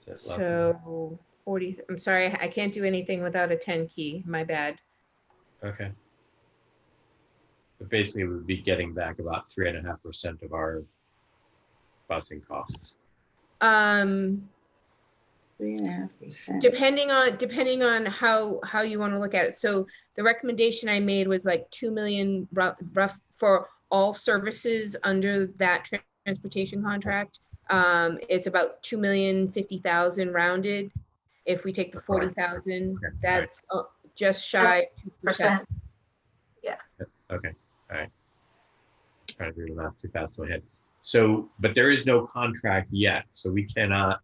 Is that last number? So 40, I'm sorry, I can't do anything without a 10 key, my bad. Okay. But basically, we'd be getting back about 3.5% of our busing costs. 3.5%. Depending on how you want to look at it. So the recommendation I made was like 2 million rough for all services under that transportation contract. It's about 2,050,000 rounded. If we take the 40,000, Okay. that's just shy of 2%. Okay. All right. Trying to do the math too fast in my head. So, but there is no contract yet, so we cannot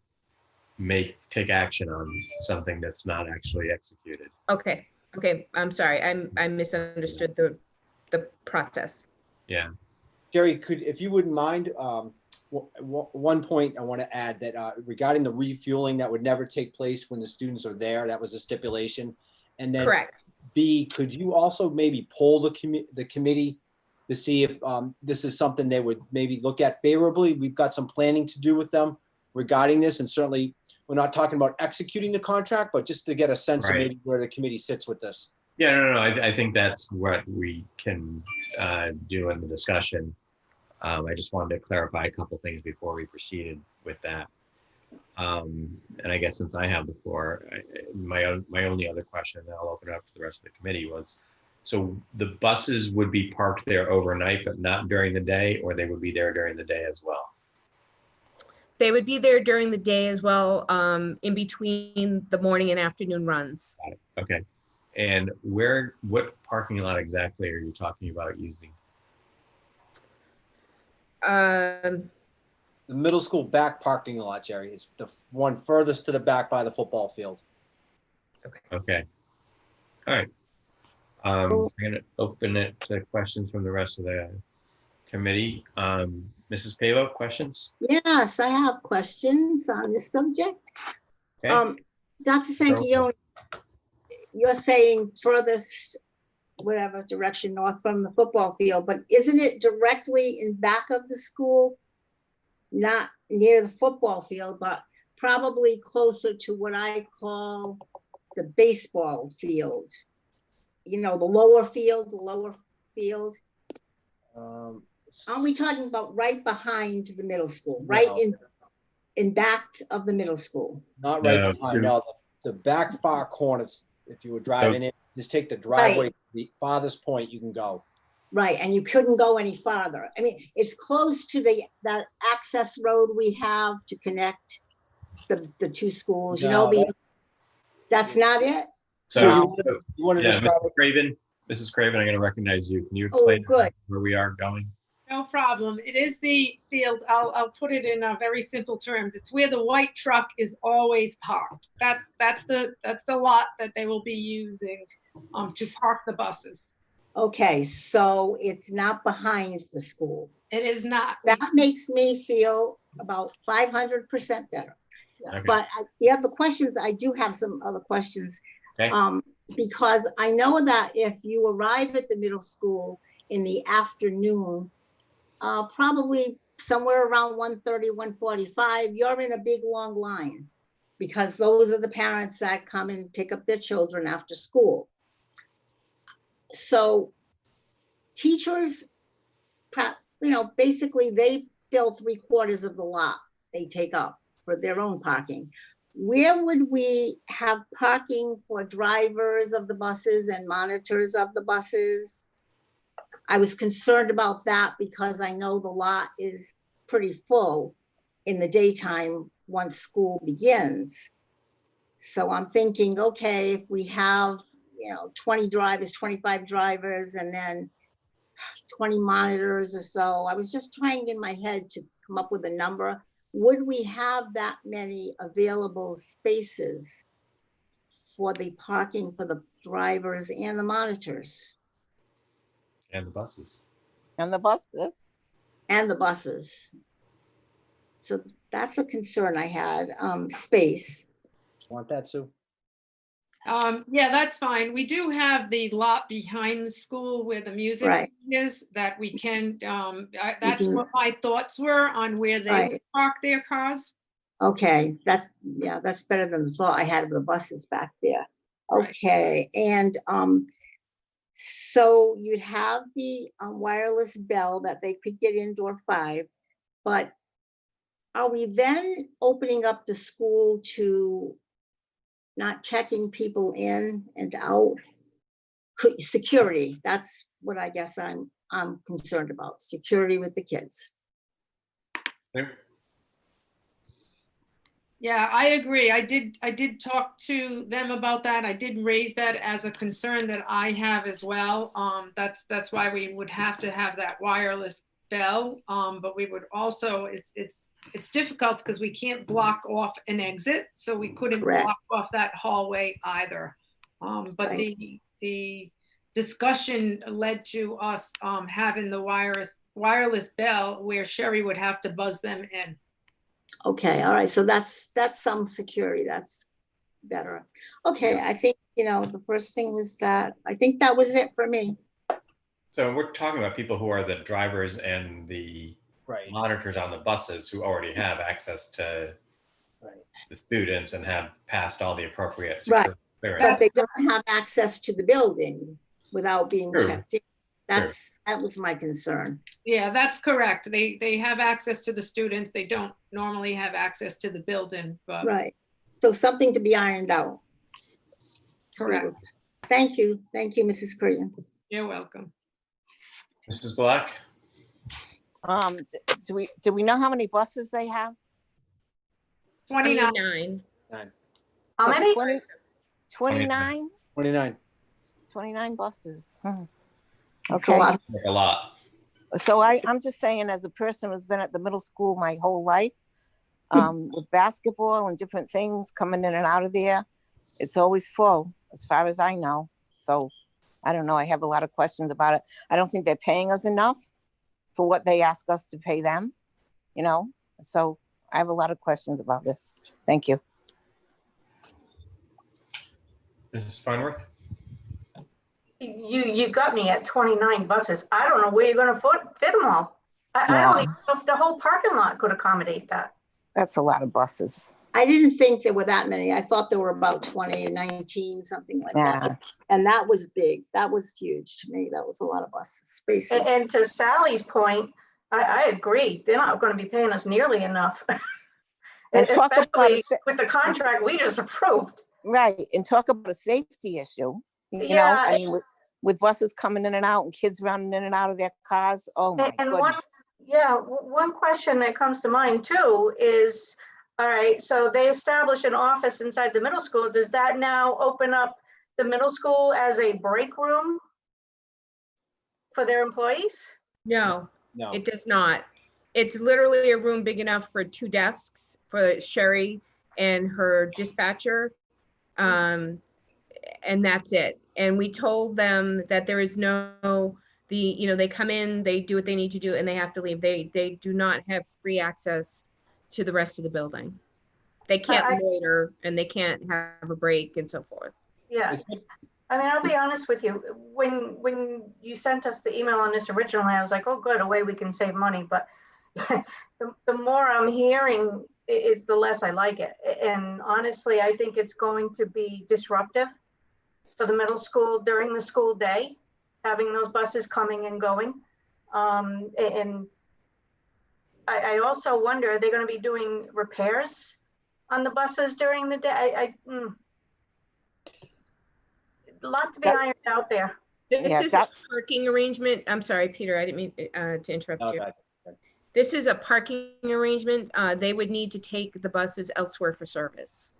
take action on something that's not actually executed. Okay. I'm sorry. I misunderstood the process. Yeah. Jerry, if you wouldn't mind, one point I want to add that regarding the refueling, that would never take place when the students are there. That was a stipulation. And then Correct. B, could you also maybe poll the committee to see if this is something they would maybe look at favorably? We've got some planning to do with them regarding this, and certainly we're not talking about executing the contract, but just to get a sense of maybe where the committee sits with this. Yeah, no. I think that's what we can do in the discussion. I just wanted to clarify a couple things before we proceeded with that. And I guess since I have the floor, my only other question, and I'll open it up to the rest of the committee, was, so the buses would be parked there overnight, but not during the day, or they would be there during the day as well? They would be there during the day as well, in between the morning and afternoon runs. Got it. Okay. And what parking lot exactly are you talking about using? The middle school back parking lot, Jerry. It's the one furthest to the back by the football field. Okay. All right. I'm going to open it to questions from the rest of the committee. Mrs. Pavo, questions? Yes, I have questions on this subject. Okay. Dr. Sanquioni, you're saying furthest, whatever direction, north from the football field, but isn't it directly in back of the school? Not near the football field, but probably closer to what I call the baseball field. You know, the lower field. Aren't we talking about right behind the middle school, right in back of the middle school? Not right behind, no, the back far corners. If you were driving in, just take the driveway to the farthest point you can go. Right, and you couldn't go any farther. I mean, it's close to that access road we have to connect the two schools. You know, that's not it. So you want to describe Mrs. Craven, I'm going to recognize you. Can you explain where we are going? No problem. It is the field. I'll put it in very simple terms. It's where the white truck is always parked. That's the lot that they will be using to park the buses. Okay, so it's not behind the school. It is not. That makes me feel about 500% better. Okay. But the other questions, I do have some other questions. Okay. Because I know that if you arrive at the middle school in the afternoon, probably somewhere around 1:30, 1:45, you're in a big long line, because those are the parents that come and pick up their children after school. So teachers, basically they fill 3/4 of the lot they take up for their own parking. Where would we have parking for drivers of the buses and monitors of the buses? I was concerned about that because I know the lot is pretty full in the daytime once school begins. So I'm thinking, okay, if we have 20 drivers, 25 drivers, and then 20 monitors or so. I was just trying in my head to come up with a number. Would we have that many available spaces for the parking for the drivers and the monitors? And the buses. And the buses. And the buses. So that's a concern I had, space. Want that, Sue? Yeah, that's fine. We do have the lot behind the school where the music Right. is that we can, You that's can- what my thoughts were on where they would Right. park their cars. Okay, yeah, that's better than the thought I had of the buses back there. Right. Okay, and so you'd have the wireless bell that they could get indoor 5, but are we then opening up the school to not checking people in and out? Security, that's what I guess I'm concerned about, security with the kids. Yeah, I agree. I did talk to them about that. I did raise that as a concern that I have as well. That's why we would have to have that wireless bell. But we would also, it's difficult because we can't block off an exit, so we couldn't Correct. block off that hallway either. But Right. the discussion led to us having the wireless bell where Sherry would have to buzz them in. Okay, all right, so that's some security, that's better. Okay, I think, the first thing was that, I think that was it for me. So we're talking about people who are the drivers and the Right. monitors on the buses who already have access to Right. the students and have passed all the appropriate Right. security clearance. But they don't have access to the building without being True. checked in. That was my concern. Yeah, that's correct. They have access to the students. They don't normally have access to the building, but Right, so something to be ironed out. correct. Thank you, Mrs. Crean. You're welcome. Mrs. Black? Do we know how many buses they have? 29. 29. How many? 29? 29. 29 buses. That's a Okay. lot. Like a lot. So I'm just saying, as a person who's been at the middle school my whole life, with basketball and different things coming in and out of there, it's always full, as far as I know. So I don't know. I have a lot of questions about it. I don't think they're paying us enough for what they ask us to pay them, So I have a lot of questions about this. Thank you. Mrs. Farnworth? You got me at 29 buses. I don't know where you're gonna fit them all. I don't even know if the whole parking lot could accommodate that. That's a lot of buses. I didn't think there were that many. I thought there were about 20, 19, something like Yeah. that. And that was big. That was huge to me. That was a lot of buses, spaces. And to Sally's point, I agree. They're not gonna be paying us nearly enough. And talk about Especially with the contract we just approved. right, and talk about a safety issue. Yeah. I mean, with buses coming in and out and kids running in and out of their cars. Oh my And goodness. one question that comes to mind too is, all right, so they establish an office inside the middle school. Does that now open up the middle school as a break room for their employees? No, No. it does not. It's literally a room big enough for 2 desks for Sherry and her dispatcher. And that's it. And we told them that there is they come in, they do what they need to do, and they have to leave. They do not have free access to the rest of the building. They can't loiter and they can't have a break and so forth. Yeah. I mean, I'll be honest with you. When you sent us the email on this originally, I was like, oh, good, a way we can save money. But the more I'm hearing, is the less I like it. And honestly, I think it's going to be disruptive for the middle school during the school day, having those buses coming and going. And I also wonder, are they going to be doing repairs on the buses during the day? A lot to be ironed out there. This Yeah, is a parking arrangement. I'm sorry, Peter, I didn't mean to interrupt you. Okay. This is a parking arrangement. They would need to take the buses elsewhere for service.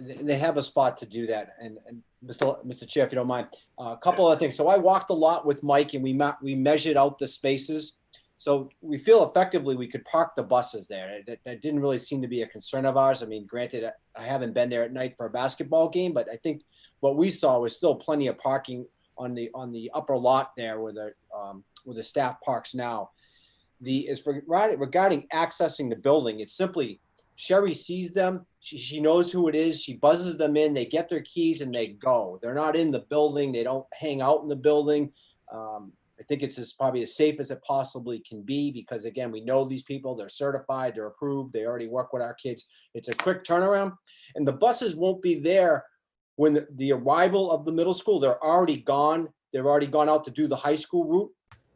They have a spot to do that. And Mr. Chair, if you don't mind, a couple of things. So I walked a lot with Mike and we measured out the spaces. So we feel effectively we could park the buses there. That didn't really seem to be a concern of ours. I mean, granted, I haven't been there at night for a basketball game, but I think what we saw was still plenty of parking on the upper lot there where the staff parks now. Regarding accessing the building, it's simply Sherry sees them. She knows who it is. She buzzes them in. They get their keys and they go. They're not in the building. They don't hang out in the building. I think it's probably as safe as it possibly can be because, again, we know these people. They're certified. They're approved. They already work with our kids. It's a quick turnaround. And the buses won't be there when the arrival of the middle school. They're already gone. They've already gone out to do the high school route.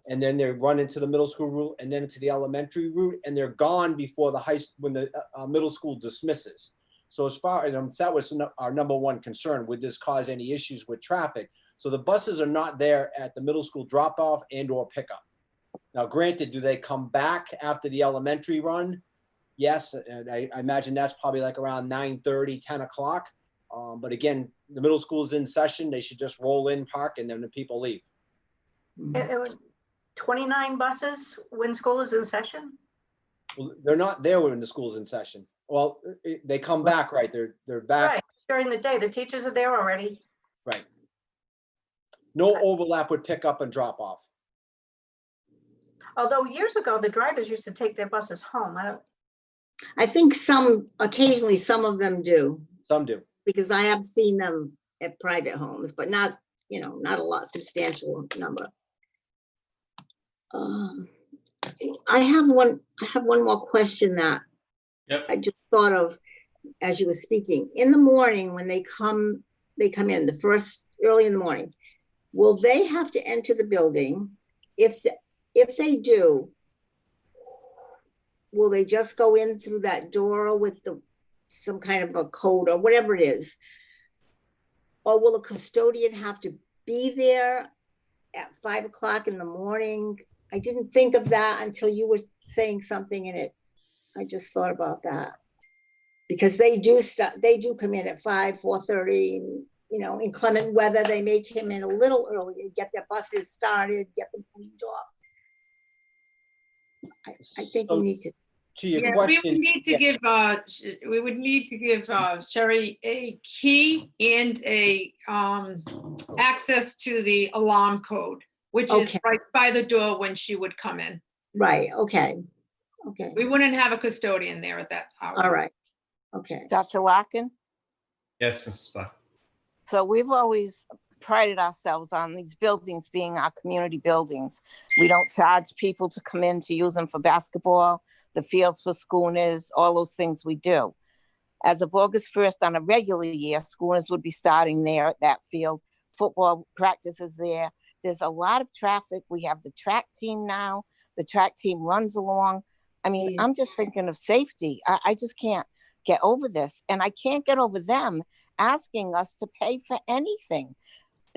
And then they run into the middle school route and then into the elementary route. And they're gone before when the middle school dismisses. So as far as that was our number one concern, would this cause any issues with traffic? So the buses are not there at the middle school drop off and or pickup. Now, granted, do they come back after the elementary run? Yes, and I imagine that's probably like around 9:30, 10 o'clock. But again, the middle school is in session. They should just roll in, park, and then the people leave. 29 buses when school is in session? Well, they're not there when the school's in session. Well, they come back, right? They're back. Right, during the day. The teachers are there already. Right. No overlap with pickup and drop off. Although years ago, the drivers used to take their buses home. I think occasionally some of them do, Some do. because I have seen them at private homes, but not, not a lot, substantial number. I have one more question that I just thought of as you were speaking. In the morning when they come in early in the morning, will they have to enter the building? If they do, will they just go in through that door with some kind of a code or whatever it is? Or will a custodian have to be there at 5 o'clock in the morning? I didn't think of that until you were saying something in it. I just thought about that. Because they do come in at 5, 4:30, and, inclement weather, they may come in a little earlier, get their buses started, get them cleaned off. I think we need to. To your Yeah, question, we would need to give Sherry a key and a access to the alarm code, which is right by the door when she would come in. Right, okay. We wouldn't have a custodian there at that hour. All right, okay. Dr. Larkin? Yes, Mrs. Buck. So we've always prided ourselves on these buildings being our community buildings. We don't charge people to come in to use them for basketball, the fields for schooners, all those things we do. As of August 1st, on a regular year, schooners would be starting there at that field. Football practices there. There's a lot of traffic. We have the track team now. The track team runs along. I mean, I'm just thinking of safety. I just can't get over this. And I can't get over them asking us to pay for anything.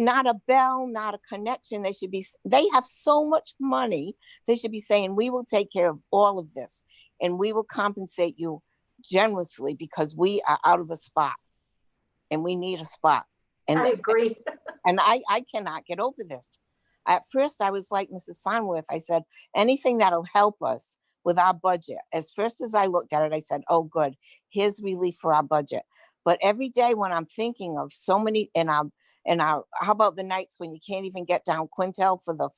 Not a bell, not a connection. They have so much money. They should be saying, we will take care of all of this and we will compensate you generously because we are out of a spot and we need a spot. And I agree. And I cannot get over this. At first I was like Mrs. Farnworth. I said, anything that'll help us with our budget. As first as I looked at it, I said, oh, good, here's relief for our budget. But every day when I'm thinking of so many how about the nights when you can't even get down Quintel for the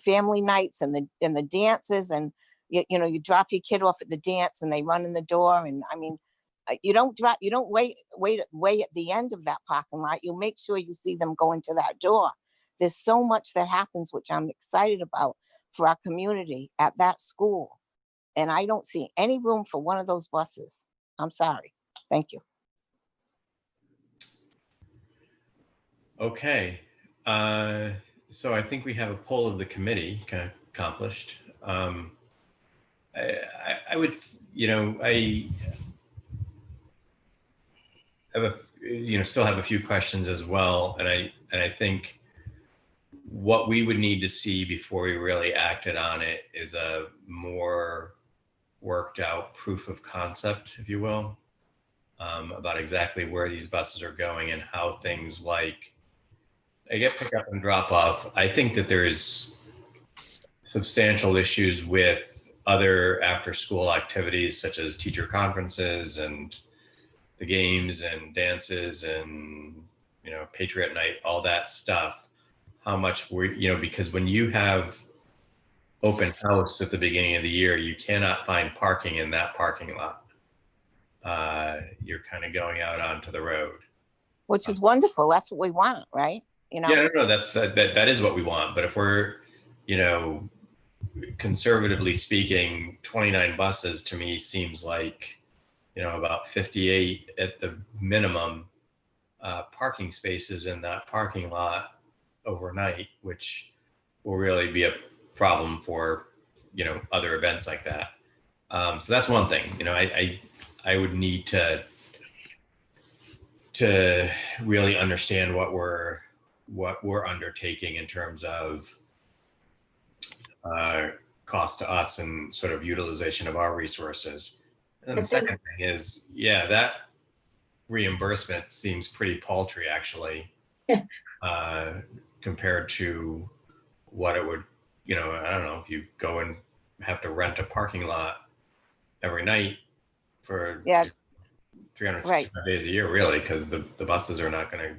family nights and the dances, and you drop your kid off at the dance and they run in the door. And I mean, you don't wait at the end of that parking lot. You make sure you see them go into that door. There's so much that happens, which I'm excited about for our community at that school. And I don't see any room for one of those buses. I'm sorry. Thank you. Okay. So I think we have a poll of the committee accomplished. I would, I have still have a few questions as well. And I think what we would need to see before we really acted on it is a more worked out proof of concept, if you will, about exactly where these buses are going and how things like I get pick up and drop off. I think that there's substantial issues with other after school activities such as teacher conferences and the games and dances and, Patriot Night, all that stuff. How much because when you have open house at the beginning of the year, you cannot find parking in that parking lot. you're kind of going out onto the road. Which is wonderful. That's what we want, right? You know? Yeah, no, that is what we want. But if we're, you know, conservatively speaking, 29 buses to me seems like, you know, about 58 at the minimum parking spaces in that parking lot overnight, which will really be a problem for, you know, other events like that. So that's one thing. You know, I would need to really understand what we're undertaking in terms of cost to us and sort of utilization of our resources. And then the second thing is, yeah, that reimbursement seems pretty paltry actually, compared to what it would, you know, I don't know, if you go and have to rent a parking lot every night for 365 days a year, really, because the buses are not going to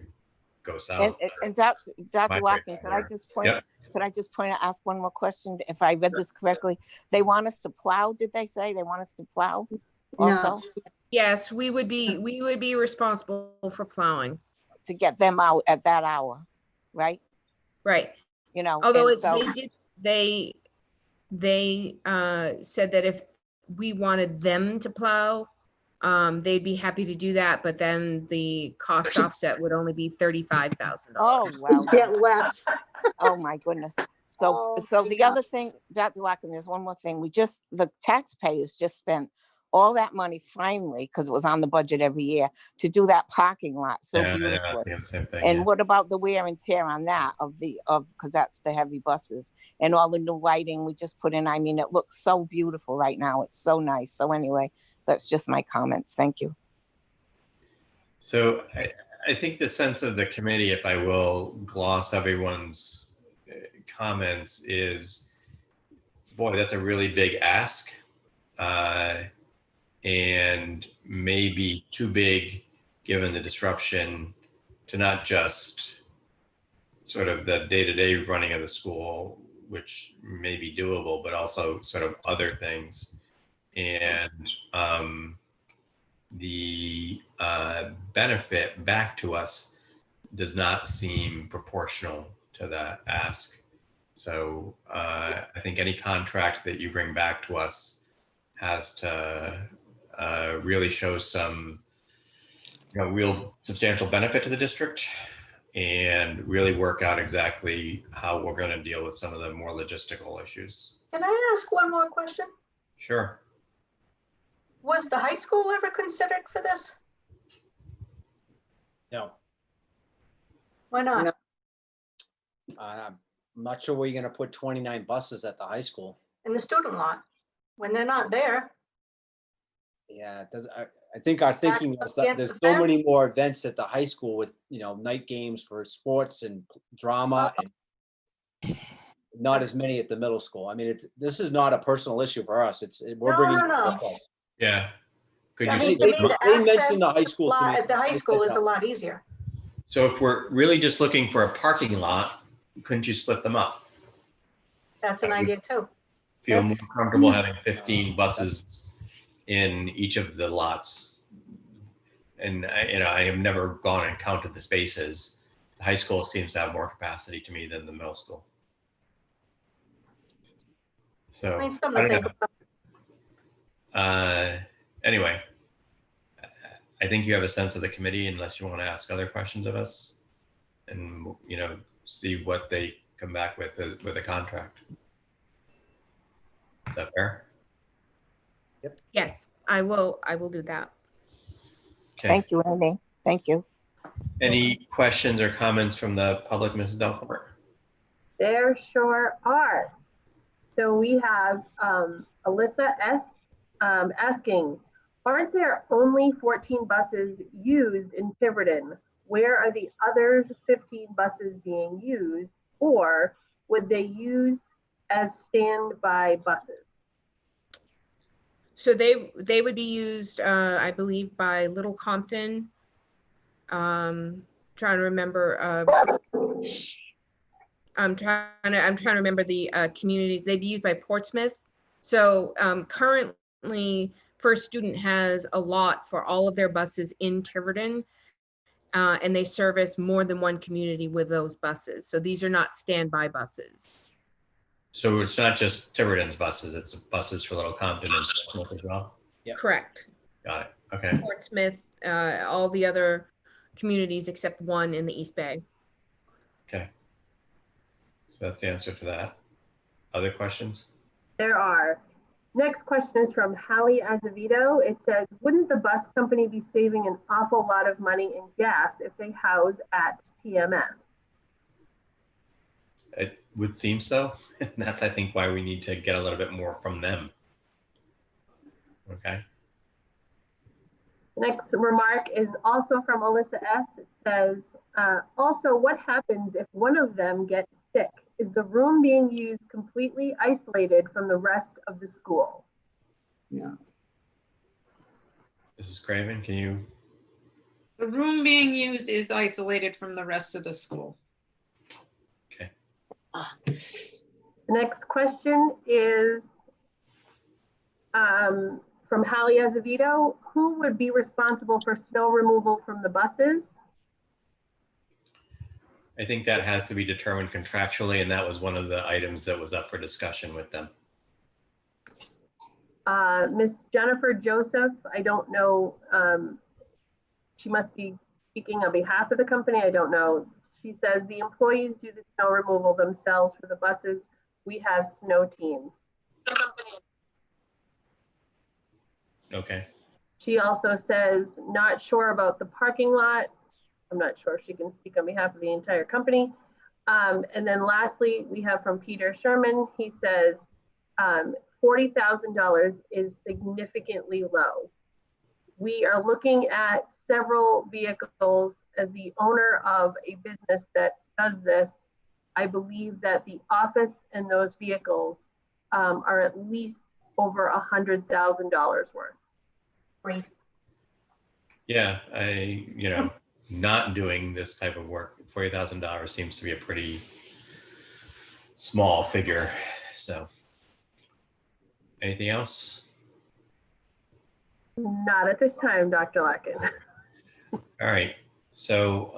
go south. And Dr. migrate Larkin, could I somewhere. just point, Yep. could I just point out, ask one more question? If I read this correctly, they want us to plow, did they say? They want us to plow also? Yes, we would be responsible for plowing. To get them out at that hour, right? Right. You know, Although and so, they said that if we wanted them to plow, they'd be happy to do that, but then the cost offset would only be $35,000. oh, well. Get less. Oh my goodness. So, Oh, so the yeah. other thing, Dr. Larkin, there's one more thing. The taxpayers just spent all that money finally, because it was on the budget every year, to do that parking lot so Yeah, beautifully. it's the same thing. And yeah. what about the wear and tear on that because that's the heavy buses and all the new lighting we just put in. I mean, it looks so beautiful right now. It's so nice. So anyway, that's just my comments. Thank you. So I think the sense of the committee, if I will gloss everyone's comments, is, boy, that's a really big ask, and maybe too big given the disruption to not just sort of the day-to-day running of the school, which may be doable, but also sort of other things. And the benefit back to us does not seem proportional to that ask. So I think any contract that you bring back to us has to really show some, you know, real substantial benefit to the district, and really work out exactly how we're going to deal with some of the more logistical issues. Can I ask one more question? Sure. Was the high school ever considered for this? No, Why not? No. I'm not sure where you're going to put 29 buses at the high school. In the student lot, when they're not there. Yeah, it does. I think our thinking was that against there's the so many fence? more events at the high school with, you know, night games for sports and drama, and not as many at the middle school. I mean, this is not a personal issue for us. We're No, bringing. no. Yeah. Could I you mean, split to them me, up? the They access mentioned the high school to lot me. at the high school is a lot easier. So if we're really just looking for a parking lot, couldn't you split them up? That's an idea too. Feel more comfortable having 15 buses in each of the lots. And I have never gone and counted the spaces. The high school seems to have more capacity to me than the middle school. So I mean, something I to don't think know. about. Anyway, I think you have a sense of the committee, unless you want to ask other questions of us, and, you know, see what they come back with a contract. Is that fair? Yes, I will do that. Okay. Thank you, Amy. Thank you. Any questions or comments from the public, Mrs. Delcourt? There sure are. So we have Alyssa S. Asking, aren't there only 14 buses used in Tiverton? Where are the other 15 buses being used? Or would they use as standby buses? So they would be used, I believe, by Little Compton. Trying to remember. I'm trying to remember the communities. They'd be used by Portsmouth. So currently, First Student has a lot for all of their buses in Tiverton. And they service more than one community with those buses. So these are not standby buses. So it's not just Tiverton's buses, it's buses for Little Compton and Portsmouth as well? Yep. Correct. Got it. Okay. Portsmouth, all the other communities except one in the East Bay. Okay. So that's the answer to that. Other questions? There are. Next question is from Hallie Azevedo. It says, wouldn't the bus company be saving an awful lot of money in gas if they house at TMS? It would seem so. And that's, I think, why we need to get a little bit more from them. Okay. Next remark is also from Alyssa S. It says, also, what happens if one of them gets sick? Is the room being used completely isolated from the rest of the school? No. Mrs. Craven, can you? The room being used is isolated from the rest of the school. Okay. The next question is from Hallie Azevedo. Who would be responsible for snow removal from the buses? I think that has to be determined contractually, and that was one of the items that was up for discussion with them. Miss Jennifer Joseph, I don't know, she must be speaking on behalf of the company, I don't know. She says the employees do the snow removal themselves for the buses. We have snow teams. Okay. She also says, not sure about the parking lot. I'm not sure if she can speak on behalf of the entire company. And then lastly, we have from Peter Sherman. He says, $40,000 is significantly low. We are looking at several vehicles. As the owner of a business that does this, I believe that the office and those vehicles are at least over $100,000 worth. Great. Yeah, not doing this type of work, $40,000 seems to be a pretty small figure. So, anything else? Not at this time, Dr. Larkin. All right. So,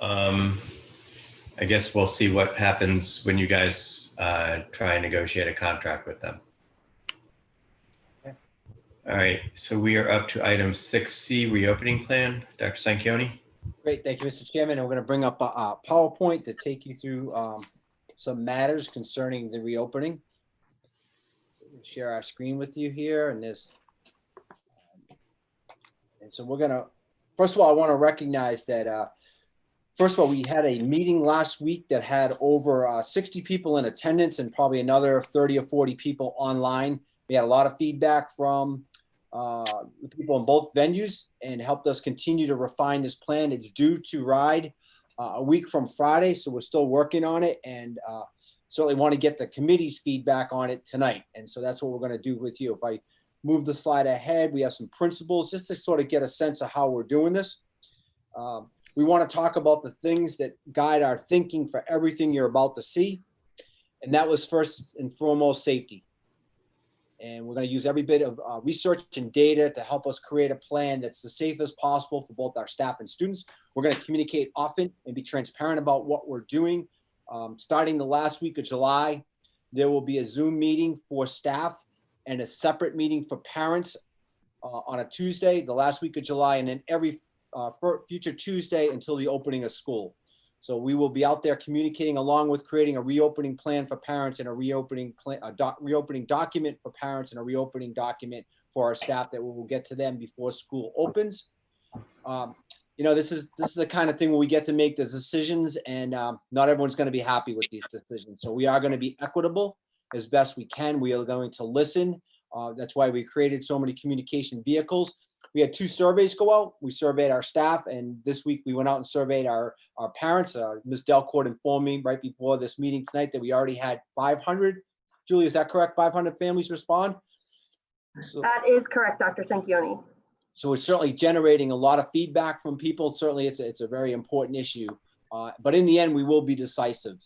I guess we'll see what happens when you guys try and negotiate a contract with them. Okay. All right. So we are up to item 6C, reopening plan. Dr. Sanchioni. Great, thank you, Mr. Chairman. And we're going to bring up a PowerPoint to take you through some matters concerning the reopening. So we'll share our screen with you here, and so we're going to, first of all, I want to recognize that, first of all, we had a meeting last week that had over 60 people in attendance and probably another 30 or 40 people online. We had a lot of feedback from the people in both venues and helped us continue to refine this plan. It's due to ride a week from Friday, so we're still working on it, and certainly want to get the committee's feedback on it tonight. And so that's what we're going to do with you. If I move the slide ahead, we have some principles just to sort of get a sense of how we're doing this. We want to talk about the things that guide our thinking for everything you're about to see. And that was first and foremost safety. And we're going to use every bit of research and data to help us create a plan that's the safest possible for both our staff and students. We're going to communicate often and be transparent about what we're doing. Starting the last week of July, there will be a Zoom meeting for staff and a separate meeting for parents on a Tuesday, the last week of July, and then every future Tuesday until the opening of school. So we will be out there communicating along with creating a reopening plan for parents and a reopening plan, reopening document for parents and a reopening document for our staff that we will get to them before school opens. This is the kind of thing where we get to make the decisions, and not everyone's going to be happy with these decisions. So we are going to be equitable as best we can. We are going to listen. That's why we created so many communication vehicles. We had 2 surveys go out. We surveyed our staff, and this week we went out and surveyed our parents. Ms. Delcourt informed me right before this meeting tonight that we already had 500. Julie, is that correct? 500 families respond? So, that is correct, Dr. Sanchioni. So it's certainly generating a lot of feedback from people. Certainly it's a very important issue. But in the end, we will be decisive.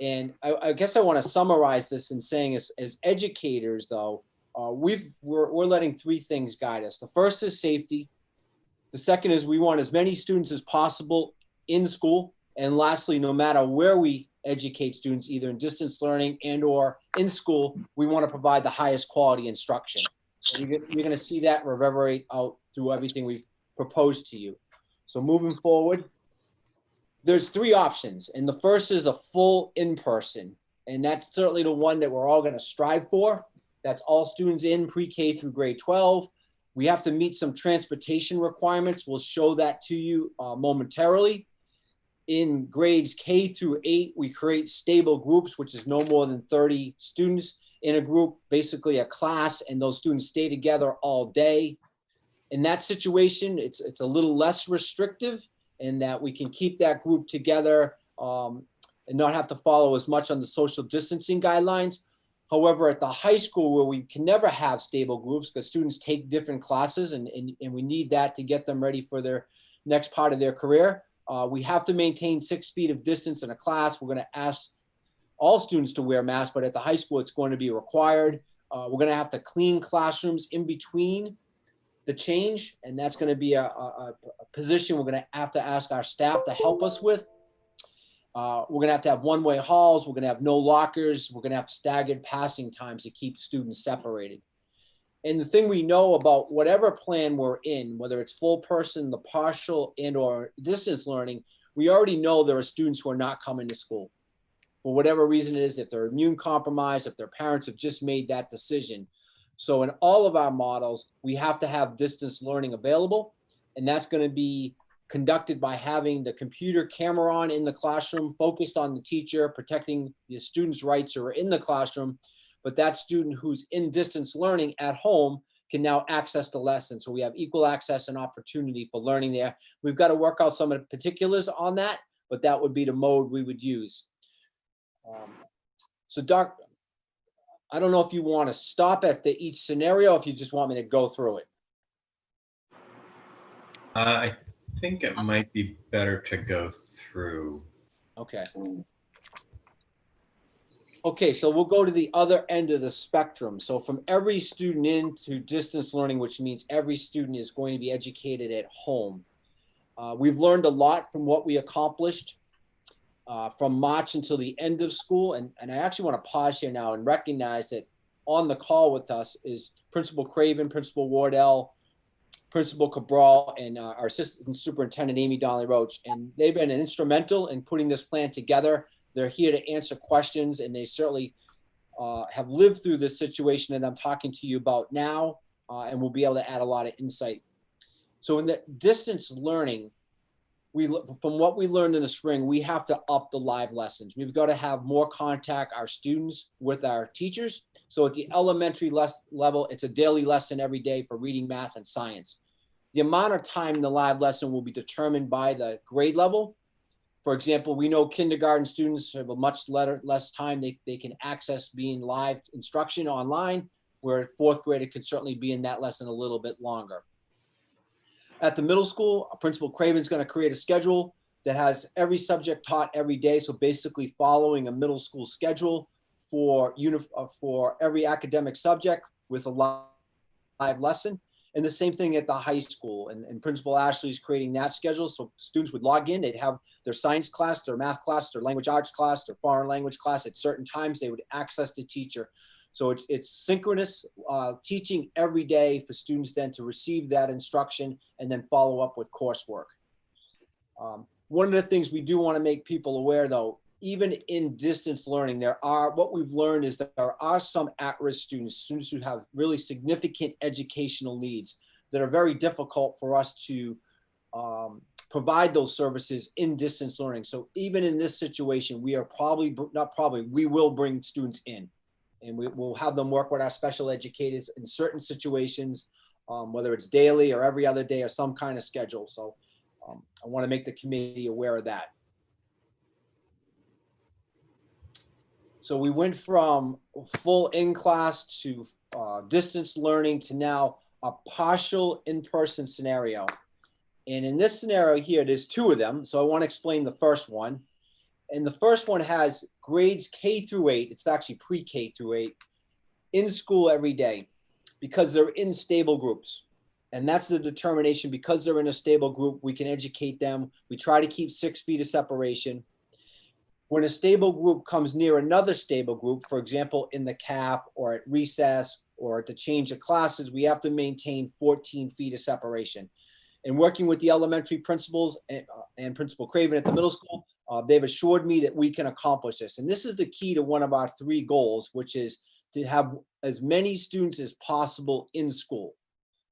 And I guess I want to summarize this in saying as educators, though, we're letting three things guide us. The first is safety. The second is we want as many students as possible in school. And lastly, no matter where we educate students, either in distance learning and or in school, we want to provide the highest quality instruction. So you're going to see that reverberate out through everything we propose to you. So moving forward, there's three options. And the first is a full in-person. And that's certainly the one that we're all going to strive for. That's all students in pre-K through grade 12. We have to meet some transportation requirements. We'll show that to you momentarily. In grades K through 8, we create stable groups, which is no more than 30 students in a group, basically a class, and those students stay together all day. In that situation, it's a little less restrictive in that we can keep that group together and not have to follow as much on the social distancing guidelines. However, at the high school where we can never have stable groups because students take different classes and we need that to get them ready for their next part of their career, we have to maintain 6 feet of distance in a class. We're going to ask all students to wear masks, but at the high school, it's going to be required. We're going to have to clean classrooms in between the change, and that's going to be a position we're going to ask our staff to help us with. We're going to have one-way halls. We're going to have no lockers. We're going to have staggered passing times to keep students separated. And the thing we know about whatever plan we're in, whether it's full person, the partial and or distance learning, we already know there are students who are not coming to school. For whatever reason it is, if they're immune compromised, if their parents have just made that decision. So in all of our models, we have to have distance learning available. And that's going to be conducted by having the computer camera on in the classroom, focused on the teacher, protecting the students' rights who are in the classroom. But that student who's in distance learning at home can now access the lesson. So we have equal access and opportunity for learning there. We've got to work out some of the particulars on that, but that would be the mode we would use. So Doc, I don't know if you want to stop at each scenario, if you just want me to go through it. I think it might be better to go through. Okay. Okay, so we'll go to the other end of the spectrum. So from every student into distance learning, which means every student is going to be educated at home. We've learned a lot from what we accomplished from March until the end of school. And I actually want to pause here now and recognize that on the call with us is Principal Craven, Principal Wardell, Principal Cabral, and our Assistant Superintendent, Amy Donnelly-Roach. And they've been instrumental in putting this plan together. They're here to answer questions, and they certainly have lived through this situation that I'm talking to you about now, and will be able to add a lot of insight. So in the distance learning, from what we learned in the spring, we have to up the live lessons. We've got to have more contact, our students, with our teachers. So at the elementary level, it's a daily lesson every day for reading, math, and science. The amount of time in the live lesson will be determined by the grade level. For example, we know kindergarten students have a much less time they can access being live instruction online, where fourth grader could certainly be in that lesson a little bit longer. At the middle school, Principal Craven's going to create a schedule that has every subject taught every day. So basically following a middle school schedule for every academic subject with a live lesson. And the same thing at the high school. And Principal Ashley is creating that schedule. So students would log in, they'd have their science class, their math class, their language arts class, their foreign language class at certain times. They would access the teacher. So it's synchronous teaching every day for students then to receive that instruction and then follow up with coursework. One of the things we do want to make people aware, though, even in distance learning, what we've learned is that there are some at-risk students who have really significant educational needs that are very difficult for us to provide those services in distance learning. So even in this situation, we will bring students in. And we'll have them work with our special educators in certain situations, whether it's daily or every other day or some kind of schedule. So I want to make the committee aware of that. So we went from full in-class to distance learning to now a partial in-person scenario. And in this scenario here, there's two of them. So I want to explain the first one. And the first one has grades K through 8. It's actually pre-K through 8 in school every day. because they're in stable groups. And that's the determination. Because they're in a stable group, we can educate them. We try to keep 6 feet of separation. When a stable group comes near another stable group, for example, in the CAF or at recess or to change of classes, we have to maintain 14 feet of separation. And working with the elementary principals and Principal Craven at the middle school, they've assured me that we can accomplish this. And this is the key to one of our 3 goals, which is to have as many students as possible in school.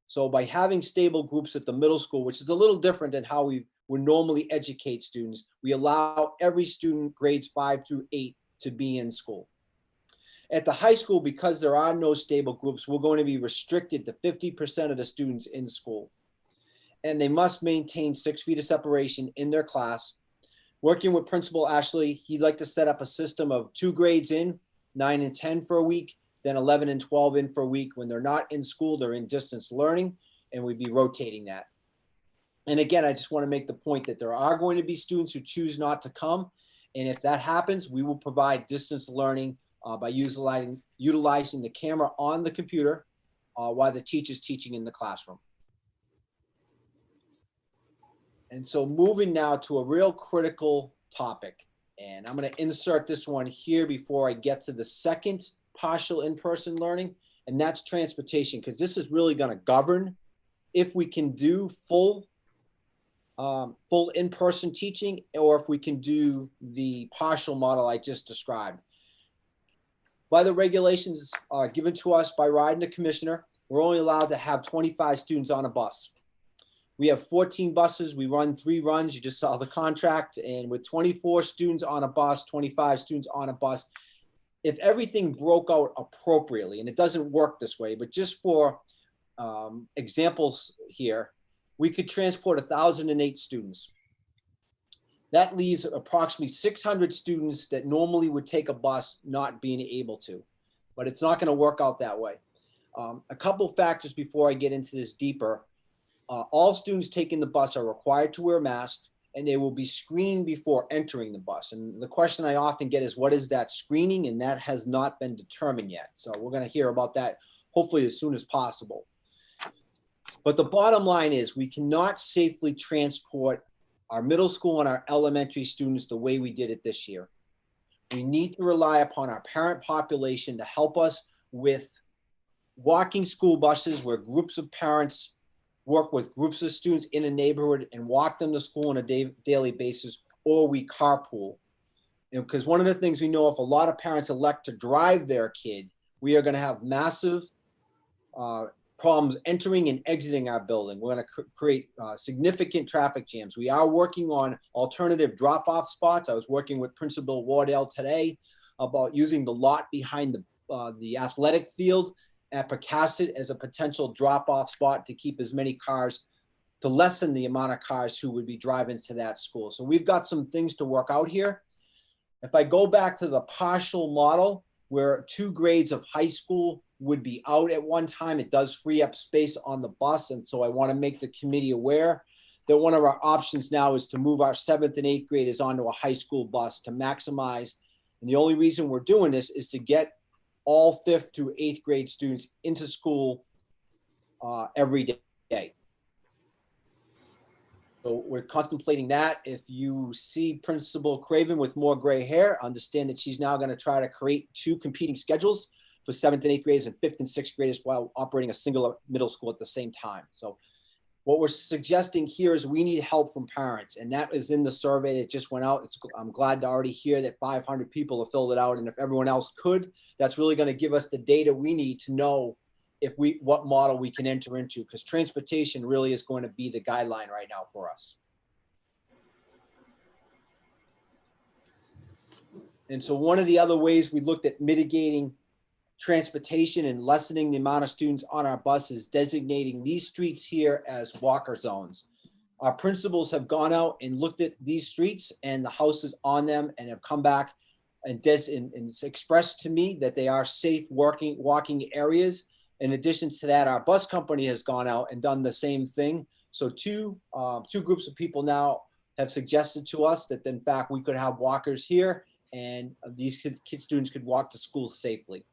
So by having stable groups at the middle school, which is a little different than how we would normally educate students, we allow every student grades 5 through 8 to be in school. At the high school, because there are no stable groups, we're going to be restricted to 50% of the students in school. And they must maintain 6 feet of separation in their class. Working with Principal Ashley, he'd like to set up a system of 2 grades in, 9 and 10 for a week, then 11 and 12 in for a week. When they're not in school, they're in distance learning, and we'd be rotating that. And again, I just want to make the point that there are going to be students who choose not to come. And if that happens, we will provide distance learning by utilizing the camera on the computer while the teacher's teaching in the classroom. And so moving now to a real critical topic, and I'm going to insert this one here before I get to the second partial in-person learning, and that's transportation, because this is really going to govern if we can do full in-person teaching or if we can do the partial model I just described. By the regulations given to us by Ride and the Commissioner, we're only allowed to have 25 students on a bus. We have 14 buses. We run 3 runs. You just saw the contract. And with 24 students on a bus, 25 students on a bus, if everything broke out appropriately, and it doesn't work this way, but just for examples here, we could transport 1,008 students. That leaves approximately 600 students that normally would take a bus not being able to, but it's not going to work out that way. A couple factors before I get into this deeper. All students taking the bus are required to wear a mask, and they will be screened before entering the bus. And the question I often get is, what is that screening? And that has not been determined yet. So we're going to hear about that hopefully as soon as possible. But the bottom line is we cannot safely transport our middle school and our elementary students the way we did it this year. We need to rely upon our parent population to help us with walking school buses where groups of parents work with groups of students in a neighborhood and walk them to school on a daily basis, or we carpool. Because one of the things we know, if a lot of parents elect to drive their kid, we are going to have massive problems entering and exiting our building. We're going to create significant traffic jams. We are working on alternative drop-off spots. I was working with Principal Wardell today about using the lot behind the athletic field at Pecasset as a potential drop-off spot to keep as many cars, to lessen the amount of cars who would be driving to that school. So we've got some things to work out here. If I go back to the partial model where 2 grades of high school would be out at one time, it does free up space on the bus. And so I want to make the committee aware that one of our options now is to move our 7th and 8th graders onto a high school bus to maximize. And the only reason we're doing this is to get all 5th through 8th grade students into school every day. So we're contemplating that. If you see Principal Craven with more gray hair, understand that she's now going to try to create 2 competing schedules for 7th and 8th graders and 5th and 6th graders while operating a single middle school at the same time. So what we're suggesting here is we need help from parents, and that is in the survey that just went out. I'm glad to already hear that 500 people have filled it out, and if everyone else could, that's really going to give us the data we need to know what model we can enter into, because transportation really is going to be the guideline right now for us. And so one of the other ways we looked at mitigating transportation and lessening the amount of students on our buses, designating these streets here as walker zones. Our principals have gone out and looked at these streets and the houses on them and have come back and expressed to me that they are safe walking areas. In addition to that, our bus company has gone out and done the same thing. So two groups of people now have suggested to us that in fact we could have walkers here and these students could walk to school safely.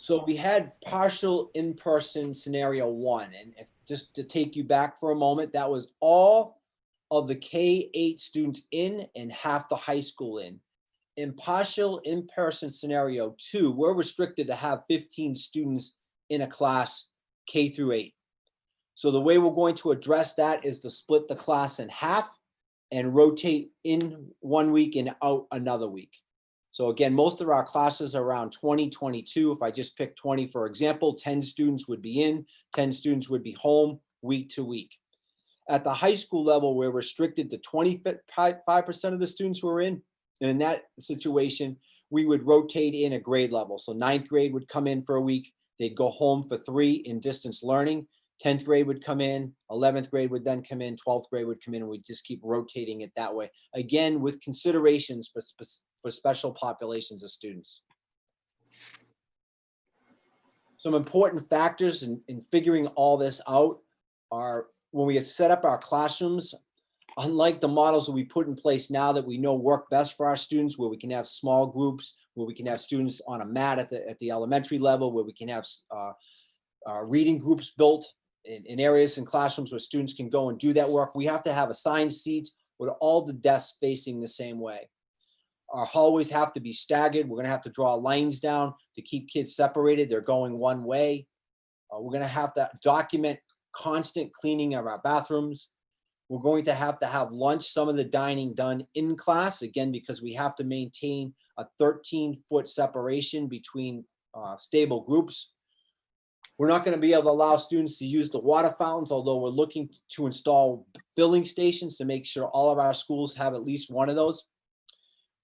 So we had partial in-person scenario 1, and just to take you back for a moment, that was all of the K-8 students in and half the high school in. In partial in-person scenario 2, we're restricted to have 15 students in a class K through 8. So the way we're going to address that is to split the class in half and rotate in 1 week and out another week. So again, most of our classes are around 20, 22. If I just pick 20, for example, 10 students would be in, 10 students would be home week to week. At the high school level, we're restricted to 25% of the students who are in. And in that situation, we would rotate in a grade level. So 9th grade would come in for a week. They'd go home for 3 in distance learning. 10th grade would come in, 11th grade would then come in, 12th grade would come in, and we'd just keep rotating it that way. Again, with considerations for special populations of students. Some important factors in figuring all this out are when we set up our classrooms, unlike the models that we put in place now that we know work best for our students, where we can have small groups, where we can have students on a mat at the elementary level, where we can have reading groups built in areas in classrooms where students can go and do that work. We have to have assigned seats with all the desks facing the same way. Our hallways have to be staggered. We're going to have to draw lines down to keep kids separated. They're going one way. We're going to have to document constant cleaning of our bathrooms. We're going to have lunch, some of the dining done in class, again, because we have to maintain a 13-foot separation between stable groups. We're not going to be able to allow students to use the water fountains, although we're looking to install filling stations to make sure all of our schools have at least one of those.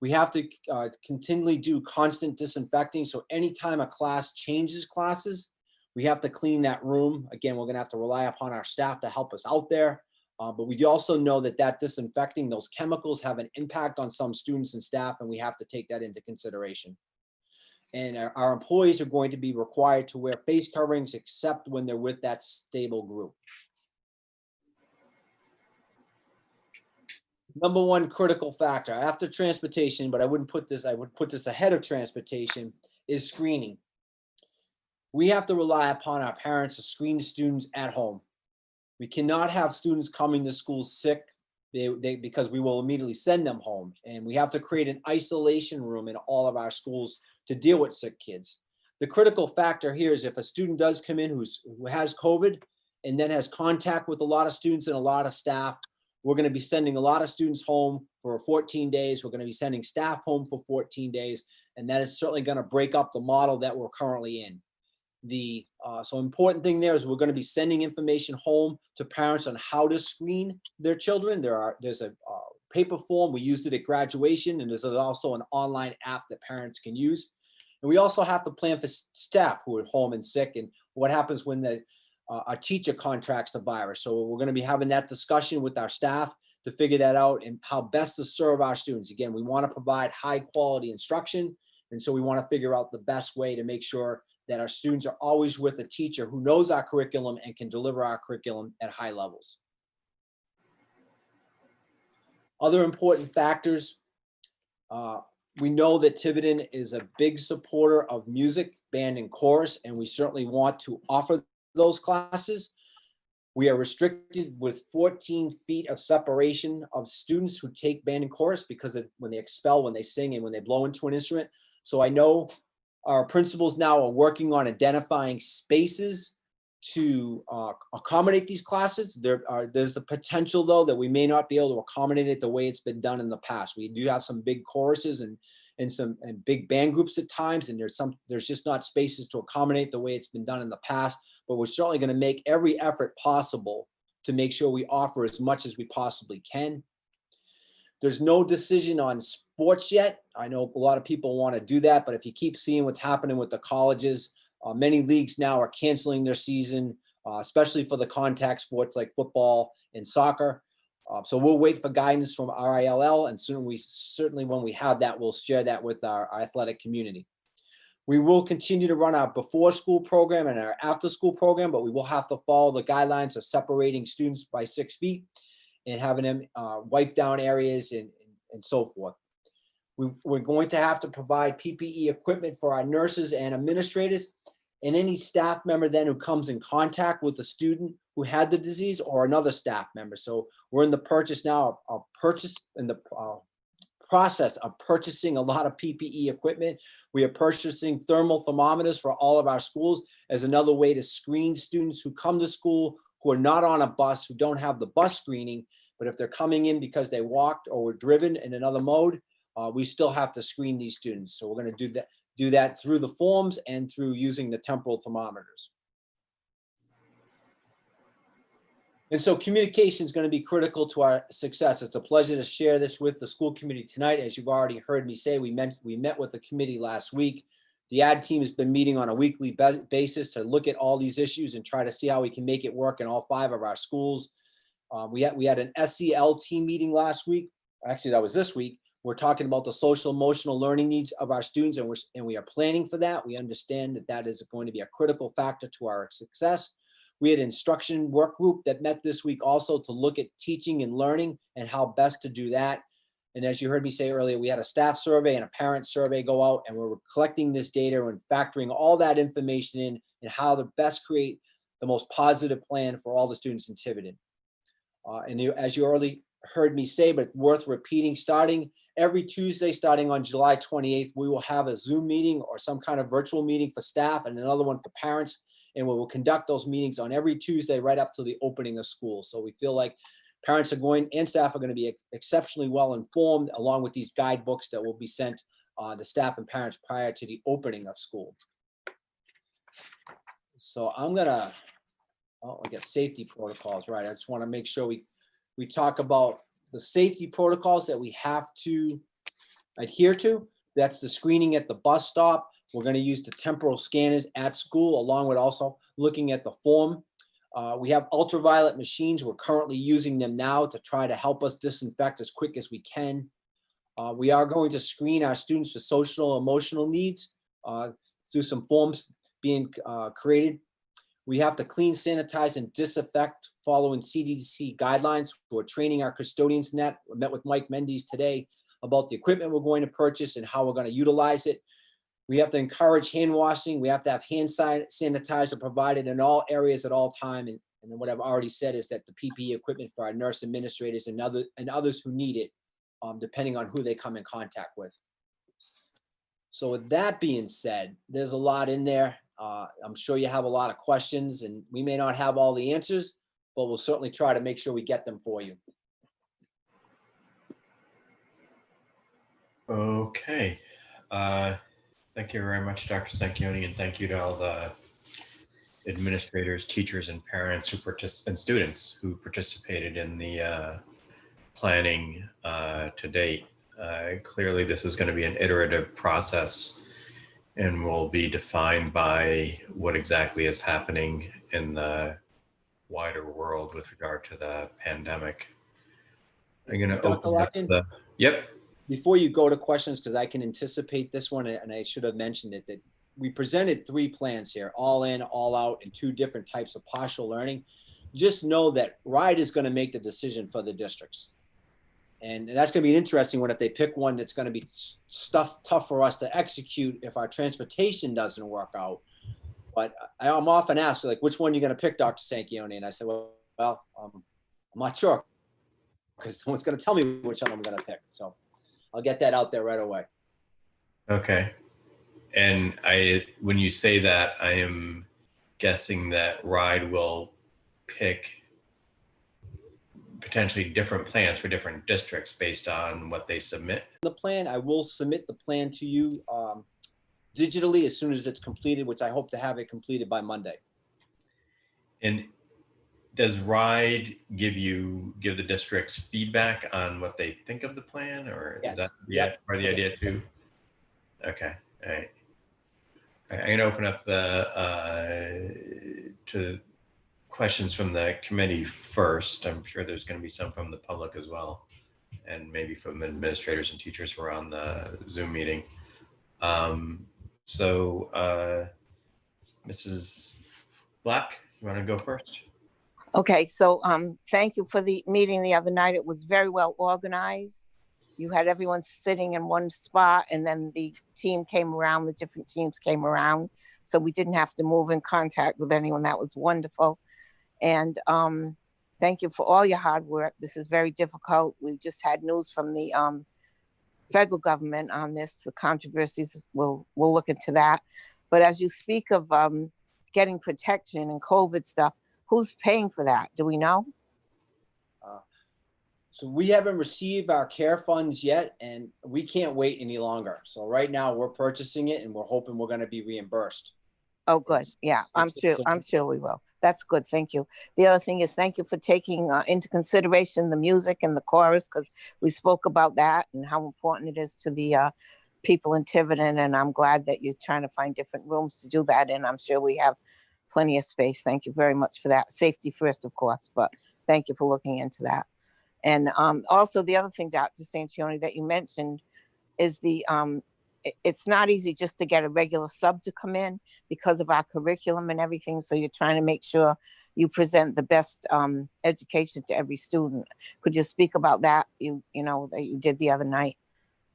We have to continually do constant disinfecting. So anytime a class changes classes, we have to clean that room. Again, we're going to have to rely upon our staff to help us out there. But we also know that disinfecting, those chemicals have an impact on some students and staff, and we have to take that into consideration. And our employees are going to be required to wear face coverings except when they're with that stable group. Number one critical factor after transportation, but I would put this ahead of transportation, is screening. We have to rely upon our parents to screen students at home. We cannot have students coming to school sick because we will immediately send them home. And we have to create an isolation room in all of our schools to deal with sick kids. The critical factor here is if a student does come in who has COVID and then has contact with a lot of students and a lot of staff, we're going to be sending a lot of students home for 14 days. We're going to be sending staff home for 14 days. And that is certainly going to break up the model that we're currently in. So important thing there is we're going to be sending information home to parents on how to screen their children. There's a paper form. We used it at graduation, and there's also an online app that parents can use. And we also have to plan for staff who are home and sick and what happens when a teacher contracts the virus. So we're going to be having that discussion with our staff to figure that out and how best to serve our students. Again, we want to provide high quality instruction. And so we want to figure out the best way to make sure that our students are always with a teacher who knows our curriculum and can deliver our curriculum at high levels. Other important factors, we know that Tiverton is a big supporter of music, band, and chorus, and we certainly want to offer those classes. We are restricted with 14 feet of separation of students who take band and chorus because when they expel, when they sing, and when they blow into an instrument. So I know our principals now are working on identifying spaces to accommodate these classes. There's the potential, though, that we may not be able to accommodate it the way it's been done in the past. We do have some big choruses and big band groups at times, and there's just not spaces to accommodate the way it's been done in the past. But we're certainly going to make every effort possible to make sure we offer as much as we possibly can. There's no decision on sports yet. I know a lot of people want to do that, but if you keep seeing what's happening with the colleges, many leagues now are canceling their season, especially for the contact sports like football and soccer. So we'll wait for guidance from RILL, and certainly when we have that, we'll share that with our athletic community. We will continue to run our before school program and our after school program, but we will have to follow the guidelines of separating students by 6 feet and having them wipe down areas and so forth. We're going to have to provide PPE equipment for our nurses and administrators and any staff member then who comes in contact with a student who had the disease or another staff member. So we're in the process of purchasing a lot of PPE equipment. We are purchasing thermal thermometers for all of our schools as another way to screen students who come to school who are not on a bus, who don't have the bus screening, but if they're coming in because they walked or were driven in another mode, we still have to screen these students. So we're going to do that through the forms and through using the temporal thermometers. And so communication is going to be critical to our success. It's a pleasure to share this with the school committee tonight. As you've already heard me say, we met with the committee last week. The ad team has been meeting on a weekly basis to look at all these issues and try to see how we can make it work in all 5 of our schools. We had an SEL team meeting last week. Actually, that was this week. We're talking about the social emotional learning needs of our students, and we are planning for that. We understand that that is going to be a critical factor to our success. We had an instruction work group that met this week also to look at teaching and learning and how best to do that. And as you heard me say earlier, we had a staff survey and a parent survey go out, and we're collecting this data and factoring all that information in and how to best create the most positive plan for all the students in Tiverton. As you already heard me say, but worth repeating, starting every Tuesday, starting on July 28th, we will have a Zoom meeting or some kind of virtual meeting for staff and another one for parents. And we will conduct those meetings on every Tuesday right up to the opening of school. So we feel like parents are going and staff are going to be exceptionally well informed, along with these guidebooks that will be sent to staff and parents prior to the opening of school. So I'm gonna, I got safety protocols, right? I just want to make sure we talk about the safety protocols that we have to adhere to. That's the screening at the bus stop. We're going to use the temporal scanners at school, along with also looking at the form. We have ultraviolet machines. We're currently using them now to try to help us disinfect as quick as we can. We are going to screen our students for social and emotional needs through some forms being created. We have to clean, sanitize, and disinfect following CDC guidelines. We're training our custodians in that. We met with Mike Mendes today about the equipment we're going to purchase and how we're going to utilize it. We have to encourage hand washing. We have to have hand sanitizer provided in all areas at all time. And what I've already said is that the PPE equipment for our nurse administrators and others who need it, depending on who they come in contact with. So with that being said, there's a lot in there. I'm sure you have a lot of questions, and we may not have all the answers, but we'll certainly try to make sure we get them for you. Okay. Thank you very much, Dr. Sanchioni, and thank you to all the administrators, teachers, and parents and students who participated in the planning to date. Clearly, this is going to be an iterative process and will be defined by what exactly is happening in the wider world with regard to the pandemic. I'm going to open up the, yep. Before you go to questions, because I can anticipate this one, and I should have mentioned it, that we presented 3 plans here, all in, all out, and 2 different types of partial learning. Just know that RIDE is going to make the decision for the districts. And that's going to be an interesting one if they pick one that's going to be tough for us to execute if our transportation doesn't work out. But I'm often asked, like, which one are you going to pick, Dr. Sanchioni? And I said, well, I'm not sure, because no one's going to tell me which one I'm going to pick. So I'll get that out there right away. Okay. And when you say that, I am guessing that RIDE will pick potentially different plans for different districts based on what they submit. The plan, I will submit the plan to you digitally as soon as it's completed, which I hope to have it completed by Monday. And does RIDE give the districts feedback on what they think of the plan, or Yes. Is that part of the idea too? Okay, all right. I'm going to open up to questions from the committee first. I'm sure there's going to be some from the public as well, and maybe from administrators and teachers who are on the Zoom meeting. Mrs. Black, you want to go first? Okay, so thank you for the meeting the other night. It was very well organized. you had everyone sitting in one spot, and then the team came around, the different teams came around. So we didn't have to move in contact with anyone. That was wonderful. And thank you for all your hard work. This is very difficult. We just had news from the federal government on this. The controversies, we'll look into that. But as you speak of getting protection and COVID stuff, who's paying for that? Do we know? So we haven't received our care funds yet, and we can't wait any longer. So right now we're purchasing it, and we're hoping we're going to be reimbursed. Oh, good. Yeah, I'm sure we will. That's good. Thank you. The other thing is, thank you for taking into consideration the music and the chorus, because we spoke about that and how important it is to the people in Tiverton. And I'm glad that you're trying to find different rooms to do that in. I'm sure we have plenty of space. Thank you very much for that. Safety first, of course, but thank you for looking into that. And also the other thing, Dr. Sanchioni, that you mentioned is it's not easy just to get a regular sub to come in because of our curriculum and everything. So you're trying to make sure you present the best education to every student. Could you speak about that, you know, that you did the other night?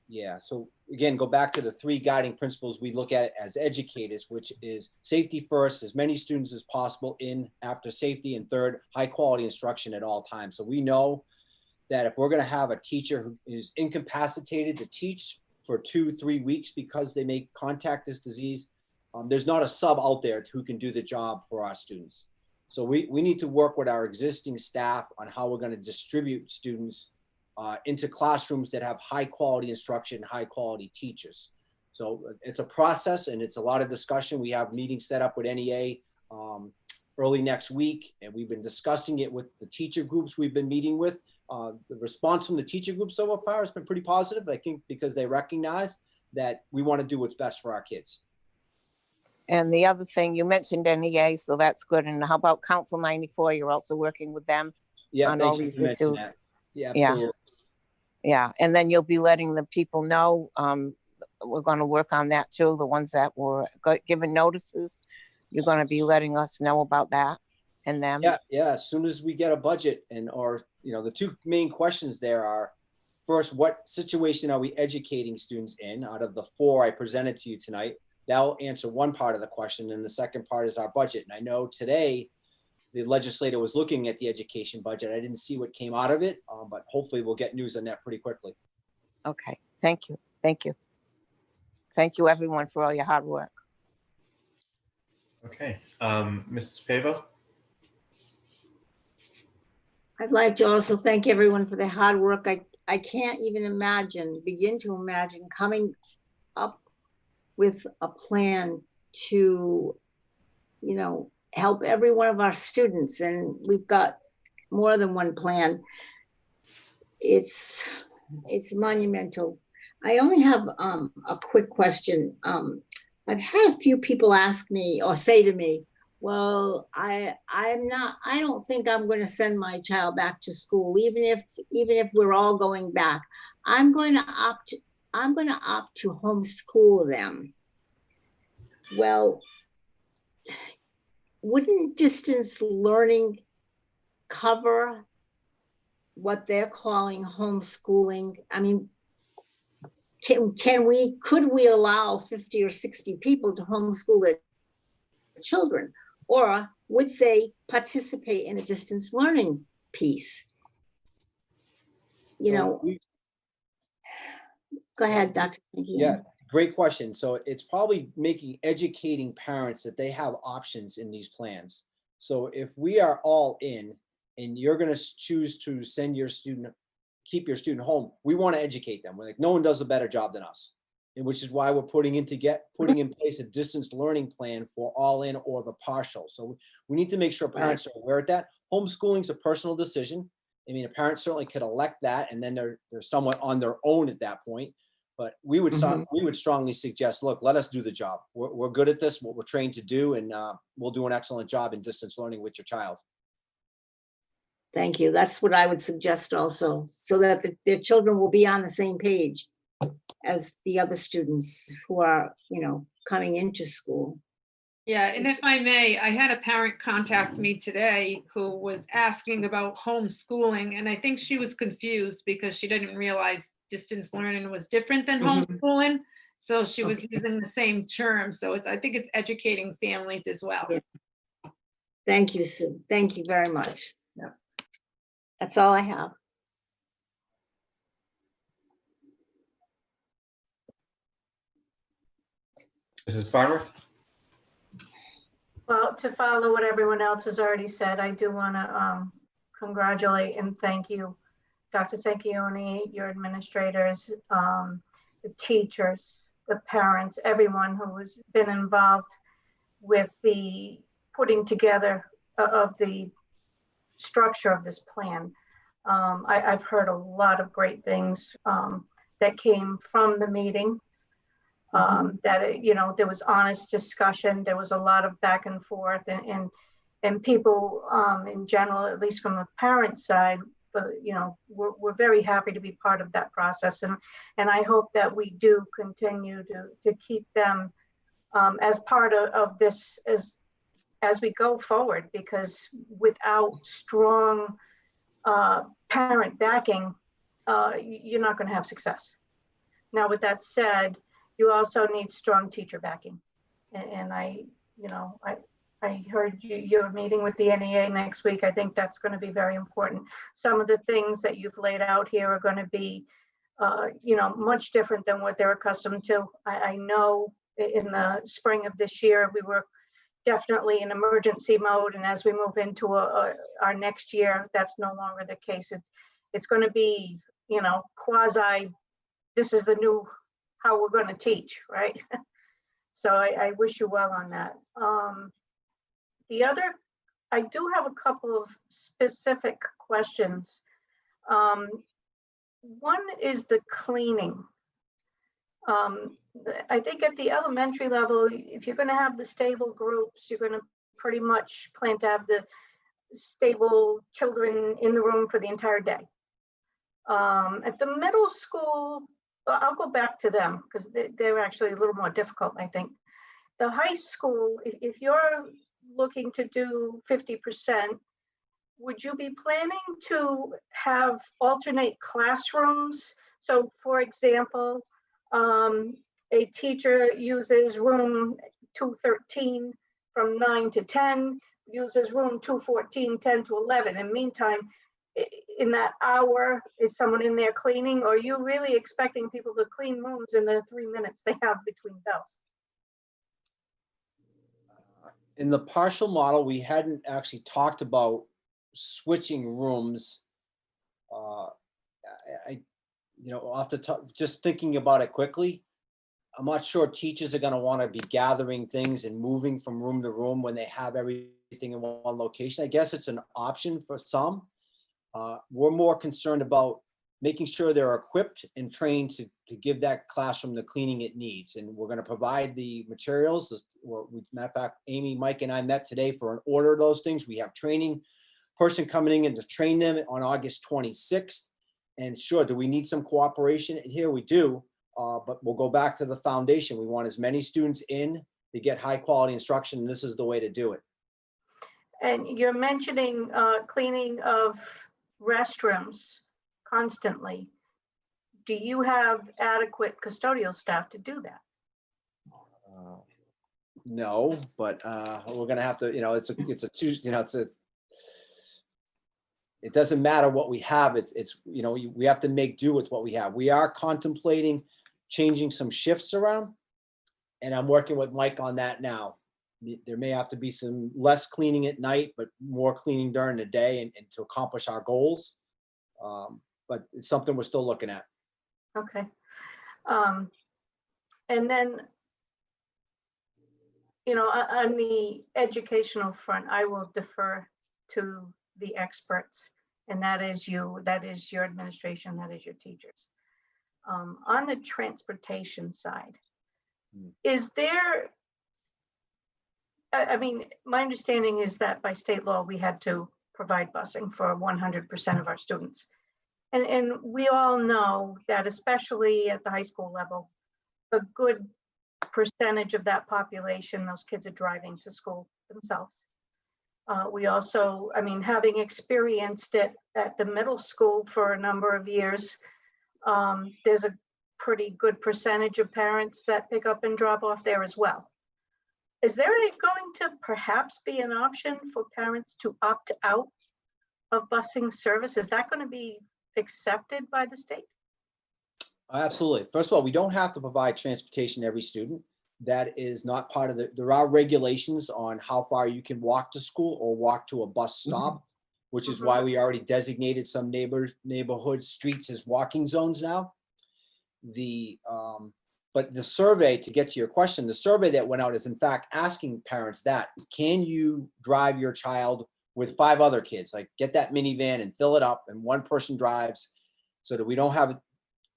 Yeah, so again, go back to the 3 guiding principles we look at as educators, which is safety first, as many students as possible in after safety, and third, high quality instruction at all times. So we know that if we're going to have a teacher who is incapacitated to teach for 2-3 weeks because they may contact this disease, there's not a sub out there who can do the job for our students. So we need to work with our existing staff on how we're going to distribute students into classrooms that have high quality instruction, high quality teachers. So it's a process, and it's a lot of discussion. We have meetings set up with NEA early next week, and we've been discussing it with the teacher groups we've been meeting with. The response from the teacher group so far has been pretty positive, I think, because they recognize that we want to do what's best for our kids. And the other thing, you mentioned NEA, so that's good. And how about Council 94? You're also working with them on all these issues? That. Yeah, absolutely. Yeah, and then you'll be letting the people know. We're going to work on that too. The ones that were given notices, you're going to be letting us know about that and them. Yeah. As soon as we get a budget, the 2 main questions there are, first, what situation are we educating students in out of the 4 I presented to you tonight? That'll answer one part of the question. And the second part is our budget. And I know today the legislator was looking at the education budget. I didn't see what came out of it, but hopefully we'll get news on that pretty quickly. Okay. Thank you. Thank you. Thank you, everyone, for all your hard work. Okay. Mrs. Pavo? I'd like to also thank everyone for their hard work. I can't even begin to imagine coming up with a plan to, help every one of our students. And we've got more than one plan. It's monumental. I only have a quick question. I've had a few people ask me or say to me, well, I don't think I'm going to send my child back to school, even if we're all going back. I'm going to opt to homeschool them. Well, wouldn't distance learning cover what they're calling homeschooling? I mean, could we allow 50 or 60 people to homeschool their children, or would they participate in a distance learning piece? Go ahead, Dr. Yeah, great question. So it's probably educating parents that they have options in these plans. So if we are all in and you're going to choose to keep your student home, we want to educate them. We're like, no one does a better job than us. And which is why we're putting in place a distance learning plan for all in or the partial. So we need to make sure parents are aware of that. Homeschooling is a personal decision. I mean, a parent certainly could elect that, and then they're somewhat on their own at that point. But we would strongly suggest, look, let us do the job. We're good at this, what we're trained to do, and we'll do an excellent job in distance learning with your child. Thank you. That's what I would suggest also, so that their children will be on the same page as the other students who are, coming into school. Yeah, and if I may, I had a parent contact me today who was asking about homeschooling, and I think she was confused because she didn't realize distance learning was different than Mhm. homeschooling. So she was Okay. using the same term. So I think it's educating families as well. Yeah. Thank you, Sue. Thank you very much. Yeah. That's all I have. Mrs. Farnworth? Well, to follow what everyone else has already said, I do want to congratulate and thank you, Dr. Secchione, your administrators, the teachers, the parents, everyone who has been involved with the putting together of the structure of this plan. I've heard a lot of great things that came from the meeting. There was honest discussion. There was a lot of back and forth, and people in general, at least from the parent side, but we're very happy to be part of that process, and I hope that we do continue to keep them as part of this as we go forward, because without strong parent backing, you're not going to have success. Now, with that said, you also need strong teacher backing. And I heard you're meeting with the NEA next week. I think that's going to be very important. Some of the things that you've laid out here are going to be, much different than what they're accustomed to. I know in the spring of this year, we were definitely in emergency mode. And as we move into our next year, that's no longer the case. It's going to be, quasi, this is the new how we're going to teach, right? So I wish you well on that. I do have a couple of specific questions. One is the cleaning. I think at the elementary level, if you're going to have the stable groups, you're going to pretty much plan to have the stable children in the room for the entire day. At the middle school, I'll go back to them because they're actually a little more difficult, I think. The high school, if you're looking to do 50%, would you be planning to have alternate classrooms? So for example, a teacher uses room 213 from 9 to 10, uses room 214, 10 to 11. In the meantime, in that hour, is someone in there cleaning, or are you really expecting people to clean rooms in the 3 minutes they have between bells? In the partial model, we hadn't actually talked about switching rooms. Off the top, just thinking about it quickly, I'm not sure teachers are going to want to be gathering things and moving from room to room when they have everything in one location. I guess it's an option for some. We're more concerned about making sure they're equipped and trained to give that classroom the cleaning it needs. And we're going to provide the materials. Matter of fact, Amy, Mike, and I met today for an order of those things. We have training person coming in to train them on August 26th. And sure, do we need some cooperation? And here we do, but we'll go back to the foundation. We want as many students in to get high quality instruction, and this is the way to do it. And you're mentioning cleaning of restrooms constantly. Do you have adequate custodial staff to do that? No, but we're gonna have to, it doesn't matter what we have. We have to make do with what we have. We are contemplating changing some shifts around, and I'm working with Mike on that now. There may have to be some less cleaning at night, but more cleaning during the day and to accomplish our goals. But it's something we're still looking at. Okay. And then, on the educational front, I will defer to the experts, and that is you, that is your administration, that is your teachers. On the transportation side, is there, my understanding is that by state law, we had to provide busing for 100% of our students. And we all know that, especially at the high school level, a good percentage of that population, those kids are driving to school themselves. We also, having experienced it at the middle school for a number of years, there's a pretty good percentage of parents that pick up and drop off there as well. Is there going to perhaps be an option for parents to opt out of busing service? Is that going to be accepted by the state? Absolutely. First of all, we don't have to provide transportation to every student. That is not part of there are regulations on how far you can walk to school or walk to a bus stop, which is why we already designated some neighborhood streets as walking zones now. But the survey, to get to your question, the survey that went out is in fact asking parents that, can you drive your child with 5 other kids? Like, get that minivan and fill it up and one person drives, so that we don't have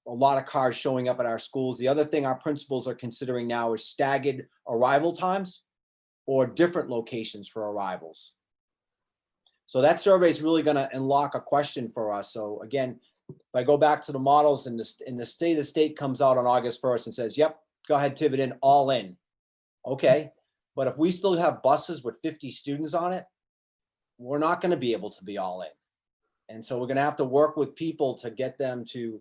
a lot of cars showing up at our schools. The other thing our principals are considering now is staggered arrival times or different locations for arrivals. So that survey is really going to unlock a question for us. So again, if I go back to the models and the state comes out on August 1st and says, yep, go ahead, Tiverton, all in. Okay, but if we still have buses with 50 students on it, we're not going to be able to be all in. And so we're going to have to work with people to get them to,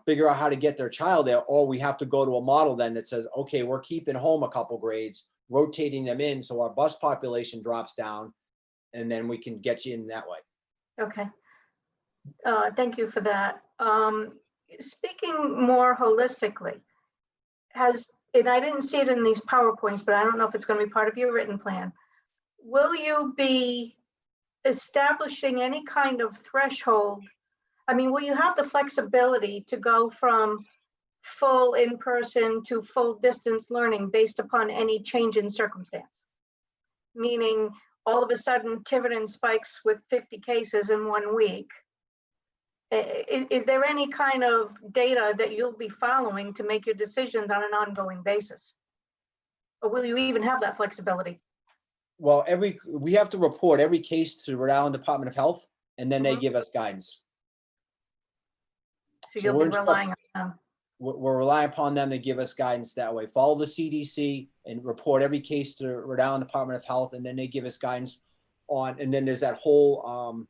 figure out how to get their child there, or we have to go to a model then that says, okay, we're keeping home a couple grades, rotating them in so our bus population drops down, and then we can get you in that way. Okay. Thank you for that. Speaking more holistically, and I didn't see it in these PowerPoints, but I don't know if it's going to be part of your written plan. Will you be establishing any kind of threshold? I mean, will you have the flexibility to go from full in-person to full distance learning based upon any change in circumstance? Meaning, all of a sudden, Tiverton spikes with 50 cases in 1 week. Is there any kind of data that you'll be following to make your decisions on an ongoing basis? Or will you even have that flexibility? Well, we have to report every case to the Rhode Island Department of Health, and then they give us guidance. So you'll be relying on them. We're relying upon them to give us guidance that way. Follow the CDC and report every case to Rhode Island Department of Health, and then they give us guidance on, and then there's that whole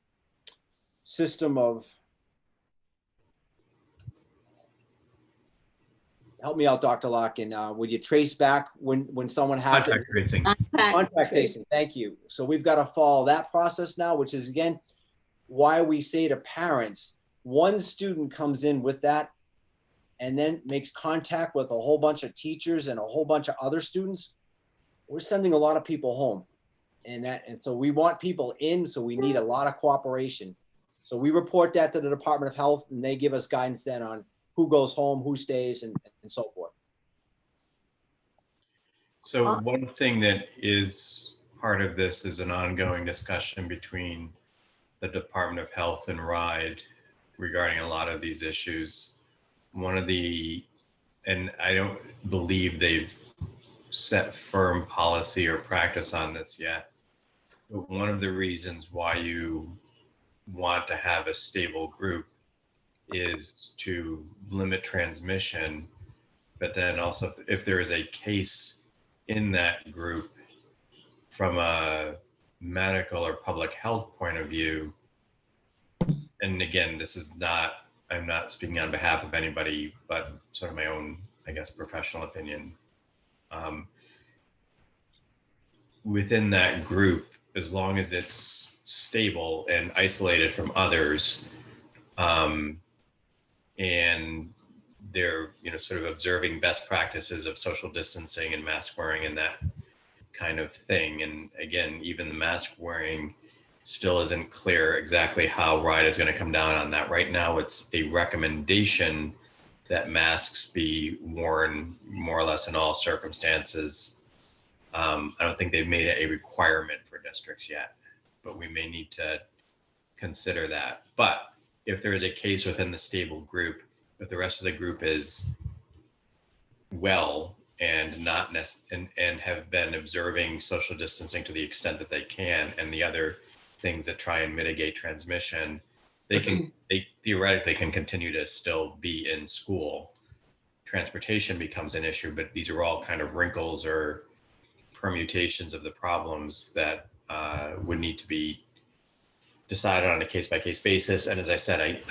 system of, help me out, Dr. Larkin, would you trace back when someone has Contact tracing. Contact tracing, thank you. So we've got to follow that process now, which is, again, why we say to parents, one student comes in with that and then makes contact with a whole bunch of teachers and a whole bunch of other students, we're sending a lot of people home. And so we want people in, so we need a lot of cooperation. So we report that to the Department of Health, and they give us guidance then on who goes home, who stays, and so forth. So one thing that is part of this is an ongoing discussion between the Department of Health and RIDE regarding a lot of these issues. And I don't believe they've set firm policy or practice on this yet, but one of the reasons why you want to have a stable group is to limit transmission, but then also if there is a case in that group from a medical or public health point of view, and again, I'm not speaking on behalf of anybody, but sort of my own, I guess, professional opinion. Within that group, as long as it's stable and isolated from others, and they're, sort of observing best practices of social distancing and mask wearing and that kind of thing. And again, even the mask wearing still isn't clear exactly how RIDE is going to come down on that. Right now, it's a recommendation that masks be worn more or less in all circumstances. I don't think they've made it a requirement for districts yet, but we may need to consider that. But if there is a case within the stable group, if the rest of the group is well and and have been observing social distancing to the extent that they can, and the other things that try and mitigate transmission, they theoretically can continue to still be in school. Transportation becomes an issue, but these are all kind of wrinkles or permutations of the problems that would need to be decided on a case-by-case basis. And as I said,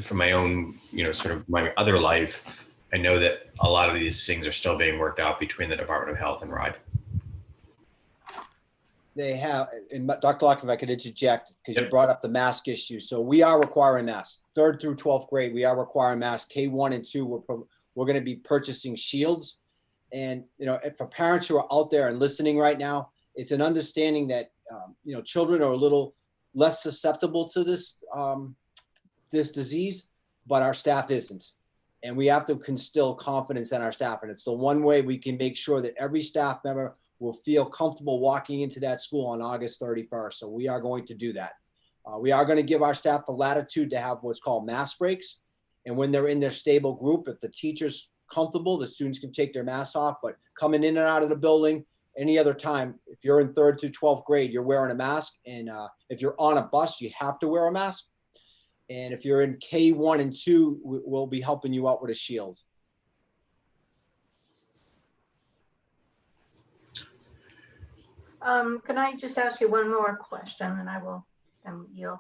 from my own, sort of my other life, I know that a lot of these things are still being worked out between the Department of Health and RIDE. They have, and Dr. Locke, if I could interject, because you brought up the mask issue. So we are requiring masks. 3rd through 12th grade, we are requiring masks. K1 and 2, we're going to be purchasing shields. And, for parents who are out there and listening right now, it's an understanding that, children are a little less susceptible to this, this disease, but our staff isn't. And we have to instill confidence in our staff. And it's the one way we can make sure that every staff member will feel comfortable walking into that school on August 31st. So we are going to do that. We are going to give our staff the latitude to have what's called mask breaks. And when they're in their stable group, if the teacher's comfortable, the students can take their masks off. But coming in and out of the building, any other time, if you're in 3rd through 12th grade, you're wearing a mask. And if you're on a bus, you have to wear a mask. And if you're in K1 and 2, we'll be helping you out with a shield. Can I just ask you one more question, and I will yield.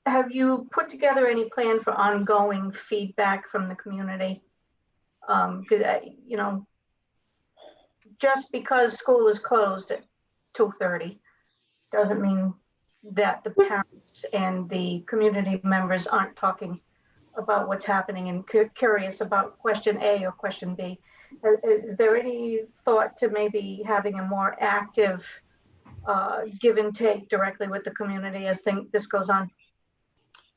Have you put together any plan for ongoing feedback from the community? Because just because school is closed at 2:30 doesn't mean that the parents and the community members aren't talking about what's happening and curious about question A or question B. Is there any thought to maybe having a more active give and take directly with the community as this goes on?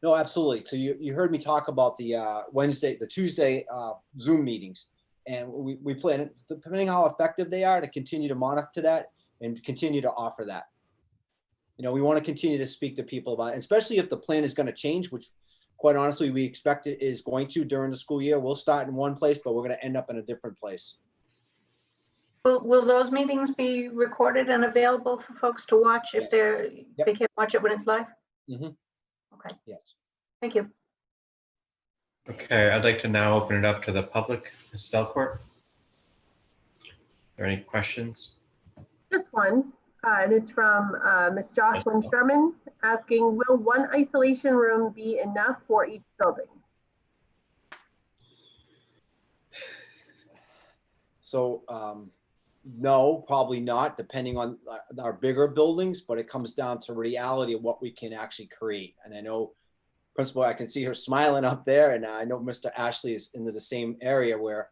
No, absolutely. So you heard me talk about the the Tuesday Zoom meetings, and we plan, depending on how effective they are, to continue to monitor that and continue to offer that. We want to continue to speak to people about it, especially if the plan is going to change, which quite honestly, we expect it is going to during the school year. We'll start in one place, but we're going to end up in a different place. Will those meetings be recorded and available for folks to watch if they can't watch it when it's live? Mm-hmm. Okay. Yes. Thank you. Okay, I'd like to now open it up to the public. Ms. Delcourt, are there any questions? Just one, and it's from Ms. Jocelyn Sherman asking, will one isolation room be enough for each building? So no, probably not, depending on our bigger buildings, but it comes down to reality of what we can actually create. And I know, Principal, I can see her smiling up there, and I know Mr. Ashley is into the same area where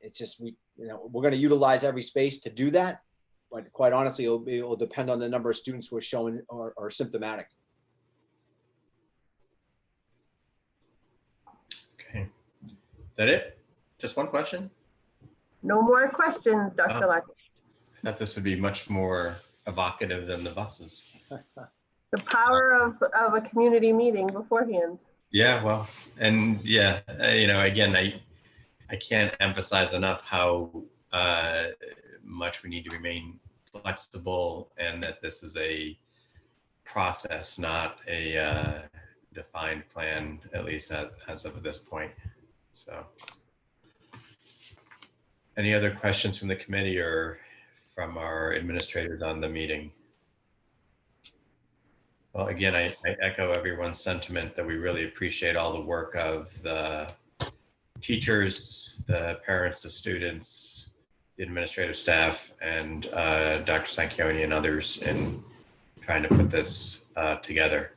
it's just, we're going to utilize every space to do that. But quite honestly, it'll depend on the number of students who are showing or symptomatic. Okay, is that it? Just one question? No more questions, Dr. Luck. I thought this would be much more evocative than the buses. The power of a community meeting beforehand. Yeah, well, and yeah, again, I can't emphasize enough how much we need to remain flexible, and that this is a process, not a defined plan, at least as of this point. So, any other questions from the committee or from our administrators on the meeting? Well, again, I echo everyone's sentiment that we really appreciate all the work of the teachers, the parents, the students, the administrative staff, and Dr. Sanchioni and others in trying to put this together.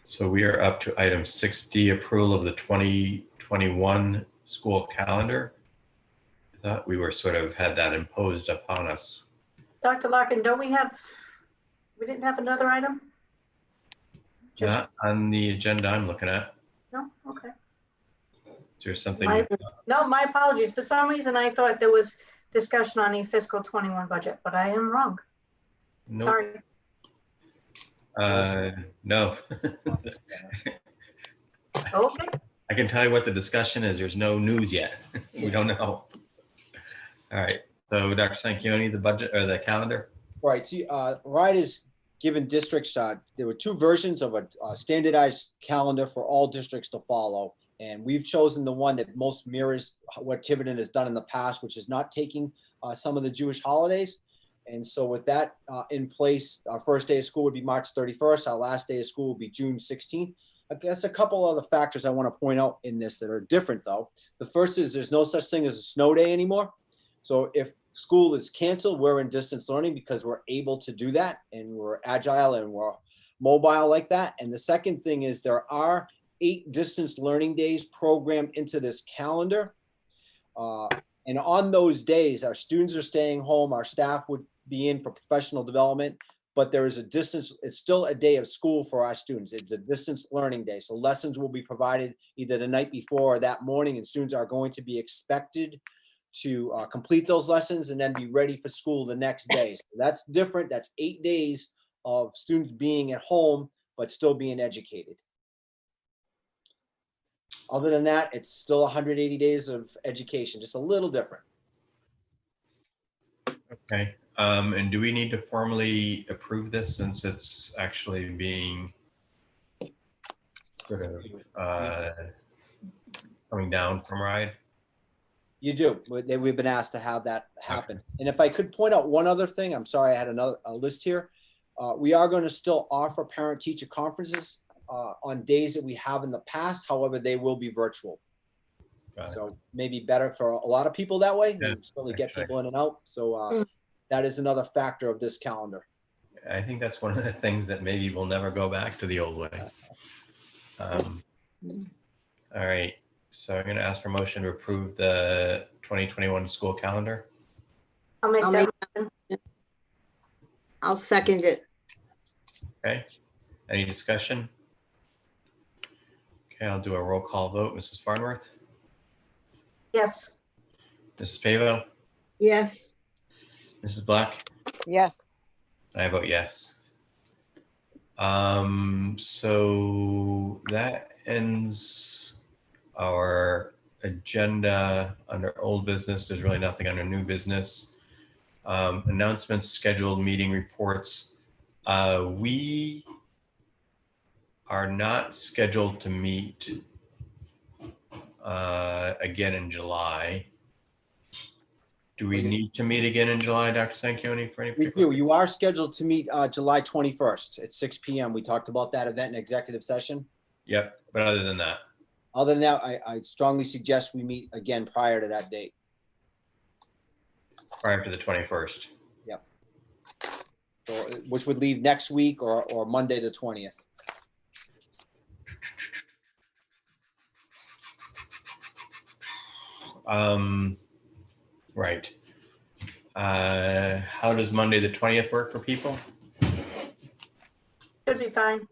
So we are up to item 6D, approval of the 2021 school calendar. I thought we were sort of had that imposed upon us. Dr. Larkin, we didn't have another item? Not on the agenda I'm looking at. No, okay. Is there something? No, my apologies. For some reason, I thought there was discussion on the fiscal 21 budget, but I am wrong. Nope. Sorry. No. Okay. I can tell you what the discussion is. There's no news yet. We don't know. All right. So Dr. Sanchioni, the budget or the calendar? Right. See, RIDE is given districts, there were two versions of a standardized calendar for all districts to follow. And we've chosen the one that most mirrors what Tiverton has done in the past, which is not taking some of the Jewish holidays. And so with that in place, our first day of school would be March 31st. Our last day of school will be June 16th. I guess a couple other factors I want to point out in this that are different though. The first is there's no such thing as a snow day anymore. So if school is canceled, we're in distance learning because we're able to do that and we're agile and we're mobile like that. And the second thing is there are 8 distance learning days programmed into this calendar. And on those days, our students are staying home, our staff would be in for professional development, but there is a distance, it's still a day of school for our students. It's a distance learning day. So lessons will be provided either the night before or that morning, and students are going to be expected to complete those lessons and then be ready for school the next day. So that's different. That's 8 days of students being at home, but still being educated. Other than that, it's still 180 days of education, just a little different. Okay. And do we need to formally approve this since it's actually being sort of coming down from RIDE? You do. We've been asked to have that happen. And if I could point out one other thing, I'm sorry, I had a list here. We are going to still offer parent-teacher conferences on days that we have in the past. However, they will be virtual. So maybe better for a lot of people that way. Yeah, certainly get people in and out. So that is another factor of this calendar. I think that's one of the things that maybe we'll never go back to the old way. All right. So I'm going to ask for motion to approve the 2021 school calendar. I'll make I'll that make- motion. I'll second it. Okay. Any discussion? Okay, I'll do a roll call vote. Mrs. Farnworth, Yes. Mrs. Pavo, Yes. Mrs. Black. Yes. I vote yes. So that ends our agenda under old business. There's really nothing under new business. Announcements, scheduled meeting reports. We are not scheduled to meet again in July. Do we need to meet again in July, Dr. Sanquioni, for any We particular? do. You are scheduled to meet July 21st at 6 p.m. We talked about that event in executive session. Yep, but other than that, Other than that, I strongly suggest we meet again prior to that date. prior to the 21st. So, which would leave next week or Monday the 20th. Right. How does Monday the 20th work for people? Should be fine.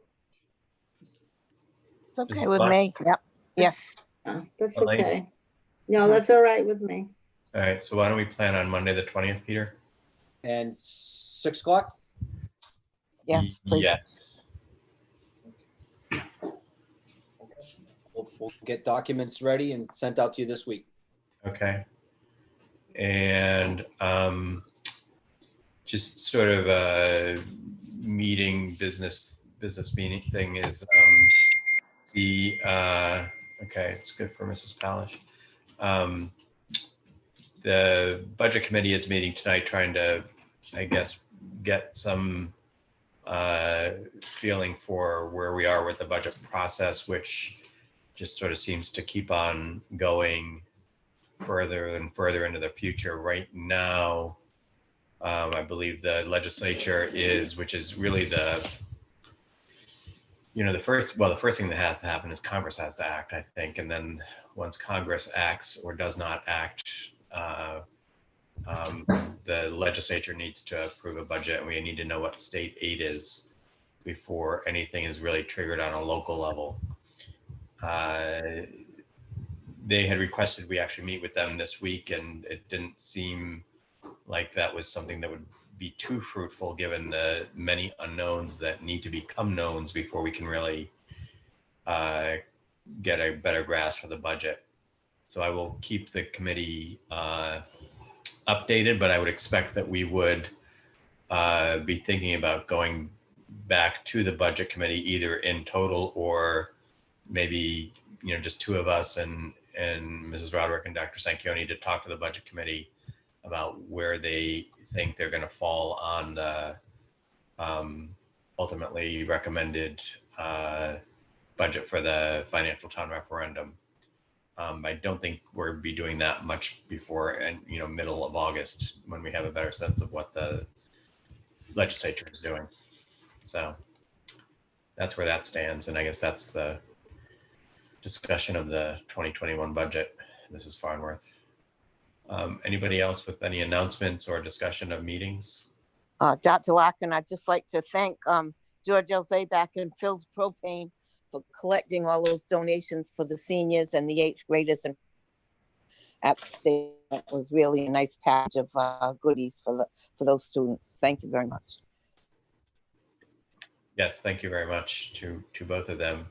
It's okay Mrs. with Black? me. Yep. Yes. That's Elaine? okay. No, that's all right with me. All right, so why don't we plan on Monday the 20th, Peter? And 6 o'clock? Yes, please. Yes. We'll get documents ready and sent out to you this week. Okay. And just sort of a meeting business meeting thing is okay, it's good for Mrs. Palish. The budget committee is meeting tonight trying to, I guess, get some feeling for where we are with the budget process, which just sort of seems to keep on going further and further into the future. Right now, I believe the legislature is, which is really the first thing that has to happen is Congress has to act, I think. And then once Congress acts or does not act, the legislature needs to approve a budget, and we need to know what state aid is before anything is really triggered on a local level. They had requested we actually meet with them this week, and it didn't seem like that was something that would be too fruitful given the many unknowns that need to become knowns before we can really get a better grasp of the budget. So I will keep the committee updated, but I would expect that we would be thinking about going back to the budget committee either in total or maybe just two of us and Mrs. Roderick and Dr. Sanquioni to talk to the budget committee about where they think they're going to fall on the ultimately recommended budget for the financial town referendum. I don't think we'll be doing that much before, and middle of August, when we have a better sense of what the legislature is doing. So that's where that stands, and I guess that's the discussion of the 2021 budget. Mrs. Farnworth. Anybody else with any announcements or discussion of meetings? Dr. Larkin, I'd just like to thank George Elzabak and Phil's Propane for collecting all those donations for the seniors and the 8th graders and at the state. It was really a nice package of goodies for those students. Thank you very much. Yes, thank you very much to both of them.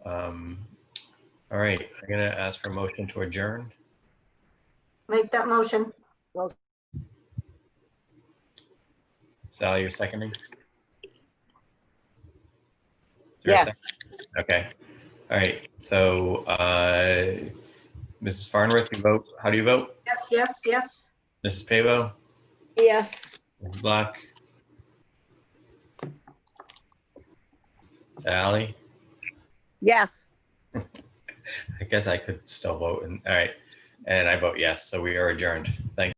All right, I'm going to ask for a motion to adjourn. Make that motion. Sally, you're seconding? Is there a Yes. second? Okay. All right. So, Mrs. Farnworth, you vote. How do you vote? Yes, yes, yes. Mrs. Pavo? Yes. Mrs. Black? Sally? Yes. I guess I could still vote. All right. And I vote yes. So we are adjourned. Thank you.